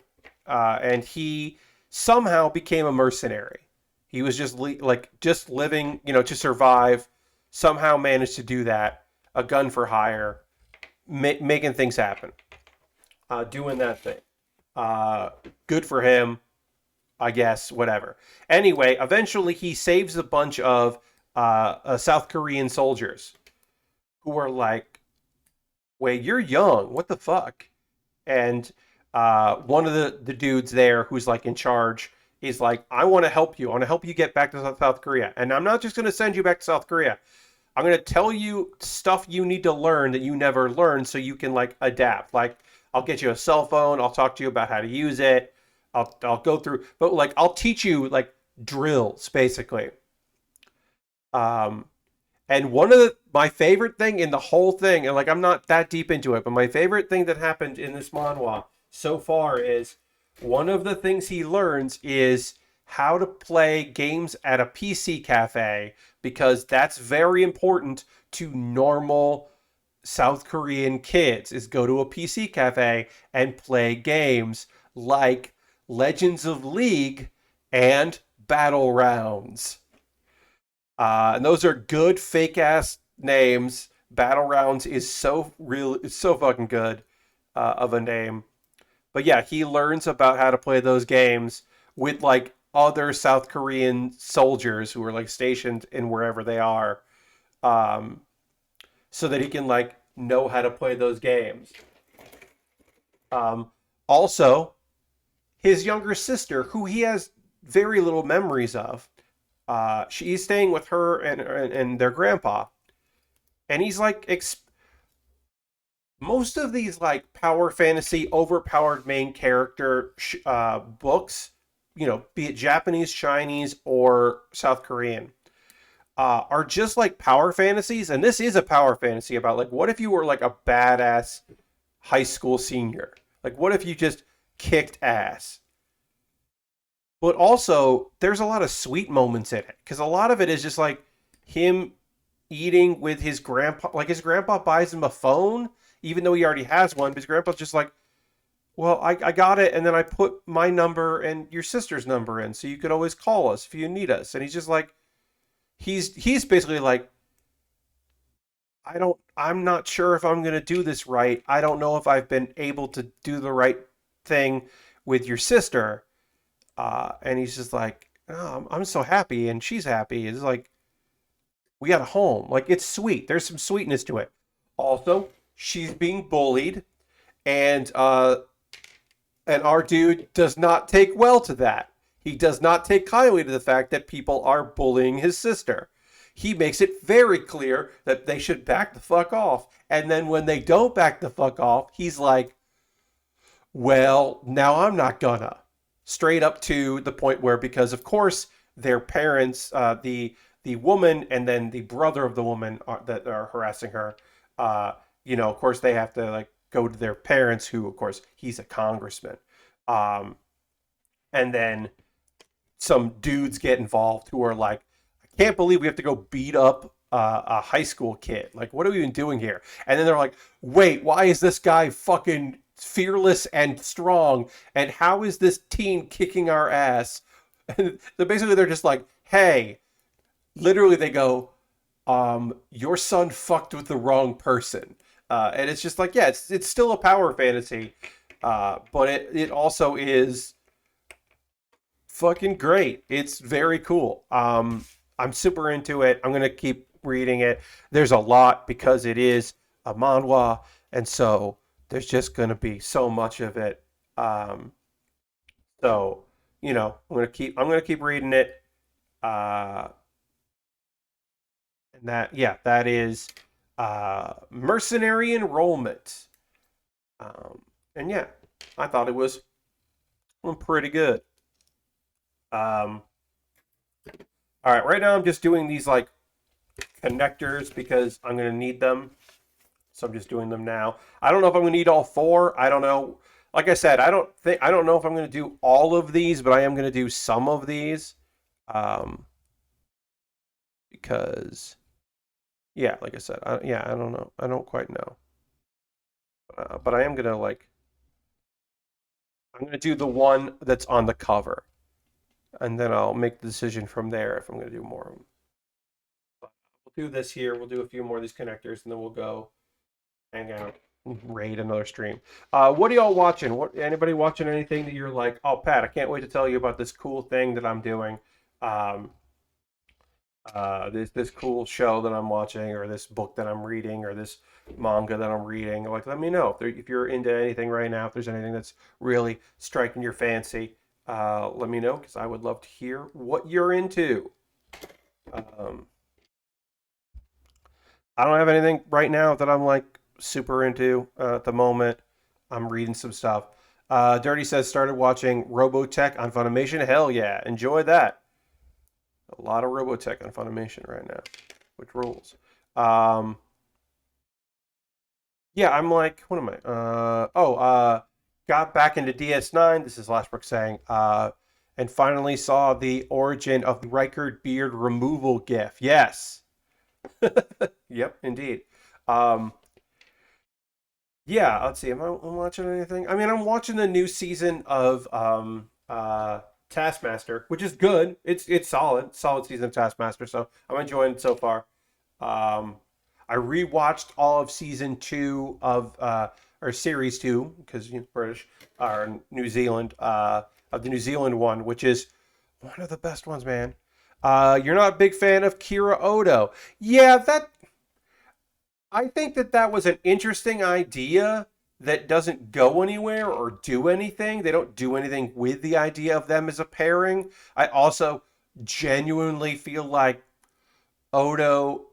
and he somehow became a mercenary. He was just living, to survive. Somehow managed to do that. A gun for hire, making things happen, doing that thing. Good for him, I guess. Whatever. Anyway, eventually he saves a bunch of South Korean soldiers who are like, wait, you're young. What the fuck? And one of the dudes there who's like in charge is like, I want to help you. I want to help you get back to South Korea. And I'm not just going to send you back to South Korea. I'm going to tell you stuff you need to learn that you never learned so you can like adapt. Like, I'll get you a cell phone. I'll talk to you about how to use it. I'll go through, but like, I'll teach you like drills basically. Um, And one of my favorite thing in the whole thing, and like I'm not that deep into it, but my favorite thing that happened in this manhwa so far is one of the things he learns is how to play games at a PC cafe, because that's very important to normal South Korean kids, is go to a PC cafe and play games like Legends of League and Battle Rounds. And those are good fake ass names. Battlegrounds is so real, it's so fucking good of a name. But yeah, he learns about how to play those games with like other South Korean soldiers who are like stationed in wherever they are, um, so that he can like know how to play those games. Um, Also, his younger sister, who he has very little memories of, she's staying with her and their grandpa, and he's like most of these like power fantasy overpowered main character books, be it Japanese, Chinese, or South Korean, are just like power fantasies, and this is a power fantasy about like what if you were like a badass high school senior? Like what if you just kicked ass? But also, there's a lot of sweet moments in it because a lot of it is just like him eating with his grandpa. Like his grandpa buys him a phone, even though he already has one. But his grandpa's just like, "Well, I got it, and then I put my number and your sister's number in, so you could always call us if you need us." And he's just like, he's basically like, I'm not sure if I'm gonna do this right. I don't know if I've been able to do the right thing with your sister. And he's just like, oh, I'm so happy, and she's happy. It's like we got a home. Like it's sweet. There's some sweetness to it. Also, she's being bullied, and our dude does not take well to that. He does not take kindly to the fact that people are bullying his sister. He makes it very clear that they should back the fuck off. And then when they don't back the fuck off, he's like, well, now I'm not gonna. Straight up to the point where, because of course their parents, the woman and then the brother of the woman that are harassing her, of course they have to like go to their parents, who of course he's a congressman, um, and then some dudes get involved who are like, I can't believe we have to go beat up a high school kid. Like, what are we even doing here? And then they're like, wait, why is this guy fucking fearless and strong? And how is this teen kicking our ass? And so basically, they're just like, hey, literally, they go, your son fucked with the wrong person. And it's just like, yeah, it's still a power fantasy, but it also is fucking great. It's very cool. I'm super into it. I'm gonna keep reading it. There's a lot because it is a manhwa, and so there's just gonna be so much of it. So I'm gonna keep reading it. Uh, and that is Mercenary Enrollment. And yeah, I thought it was pretty good. All right, right now I'm just doing these like connectors because I'm gonna need them. So I'm just doing them now. I don't know if I'm gonna need all four. I don't know. Like I said, I don't know if I'm gonna do all of these, but I am gonna do some of these. Because yeah, like I said, I don't know. I don't quite know. But I am gonna I'm gonna do the one that's on the cover, and then I'll make the decision from there if I'm gonna do more of them. But we'll do this here. We'll do a few more of these connectors, and then we'll go hang out, raid another stream. What are y'all watching? Anybody watching anything that you're like, oh, Pat, I can't wait to tell you about this cool thing that I'm doing. This cool show that I'm watching, or this book that I'm reading, or this manga that I'm reading. Like, let me know if you're into anything right now. If there's anything that's really striking your fancy, let me know, because I would love to hear what you're into. I don't have anything right now that I'm like super into at the moment. I'm reading some stuff. Dirty says started watching Robotech on Funimation. Hell yeah, enjoy that. A lot of Robotech on Funimation right now, which rules. Yeah, I'm like, what am I? Got back into DS9. This is Lashbrook saying, and finally saw the origin of the Riker beard removal GIF. Yes. Yep, indeed. Yeah, let's see. I'm watching anything? I mean, I'm watching the new season of Taskmaster, which is good. It's solid season of Taskmaster. So I'm enjoying it so far. I rewatched all of season 2 of or series 2, because British or New Zealand, of the New Zealand one, which is one of the best ones, man. You're not a big fan of Kira Odo. Yeah, I think that was an interesting idea that doesn't go anywhere or do anything. They don't do anything with the idea of them as a pairing. I also genuinely feel like Odo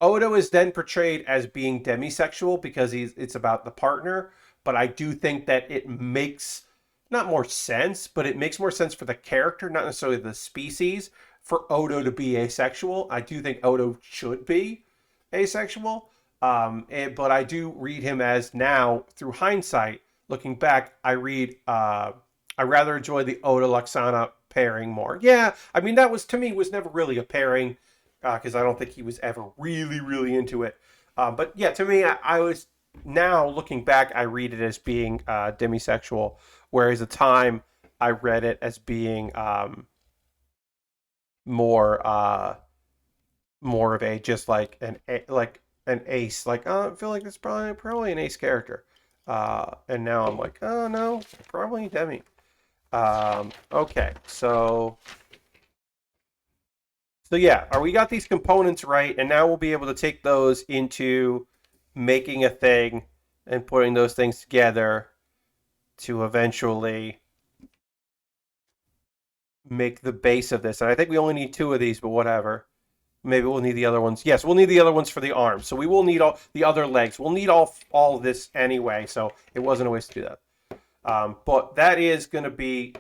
Odo is then portrayed as being demisexual because it's about the partner, but I do think that it makes not more sense, but it makes more sense for the character, not necessarily the species, for Odo to be asexual. I do think Odo should be asexual. But I do read him as now, through hindsight, looking back, I rather enjoy the Oda Luxana pairing more. Yeah, I mean that was to me was never really a pairing because I don't think he was ever really really into it. But yeah, to me, I was now looking back, I read it as being demisexual, whereas at the time I read it as being more more of a just like an ace. Like I feel like it's probably an ace character. And now I'm like, oh no, probably Demi. Okay, so yeah, we got these components right, and now we'll be able to take those into making a thing and putting those things together to eventually make the base of this. And I think we only need two of these, but whatever. Maybe we'll need the other ones. Yes, we'll need the other ones for the arms. So we will need all the other legs. We'll need all of this anyway, so it wasn't a waste to do that. But that is going to be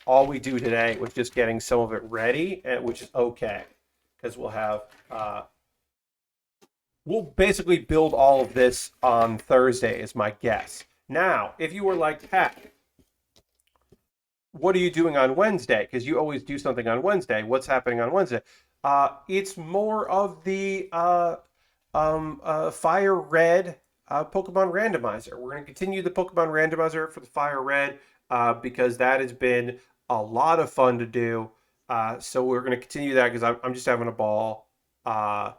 all we do today, was just getting some of it ready, which is okay, because we'll have we'll basically build all of this on Thursday, is my guess. Now, if you were like, Pat, what are you doing on Wednesday? Because you always do something on Wednesday. What's happening on Wednesday? It's more of the Fire Red Pokemon Randomizer. We're going to continue the Pokemon Randomizer for the Fire Red because that has been a lot of fun to do. So we're going to continue that because I'm just having a ball. So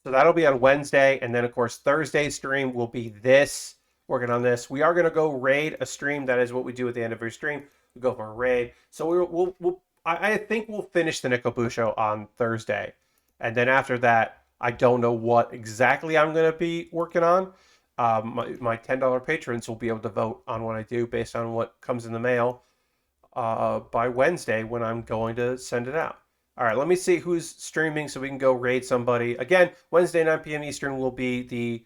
that'll be on Wednesday, and then of course Thursday's stream will be this. Working on this. We are going to go raid a stream. That is what we do at the end of every stream. We go for a raid. So I think we'll finish the Neko Busou on Thursday, and then after that, I don't know what exactly I'm going to be working on. My $10 patrons will be able to vote on what I do based on what comes in the mail by Wednesday when I'm going to send it out. All right, let me see who's streaming so we can go raid somebody. Again, Wednesday 9 p.m. Eastern will be the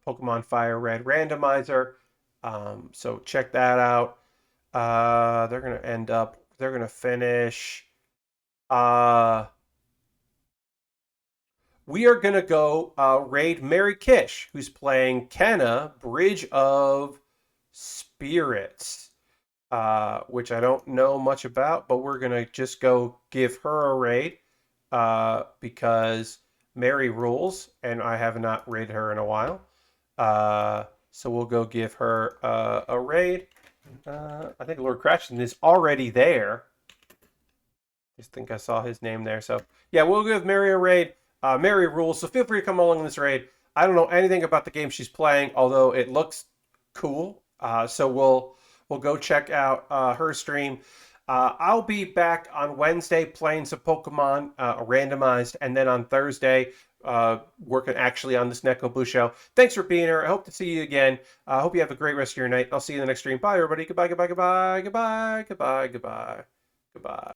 Pokemon Fire Red randomizer. So check that out. They're gonna finish. We are gonna go raid Mary Kish, who's playing Kenna, Bridge of Spirits, which I don't know much about, but we're gonna just go give her a raid because Mary rules, and I have not raided her in a while. So we'll go give her a raid. I think Lord Crashton is already there. Just think I saw his name there. So yeah, we'll give Mary a raid. Mary rules, so feel free to come along in this raid. I don't know anything about the game she's playing, although it looks cool. So we'll go check out her stream. I'll be back on Wednesday playing some Pokemon randomized, and then on Thursday working actually on this Neko Busou. Thanks for being here. I hope to see you again. I hope you have a great rest of your night. I'll see you in the next stream. Bye, everybody. Goodbye, goodbye, goodbye, goodbye, goodbye, goodbye, goodbye.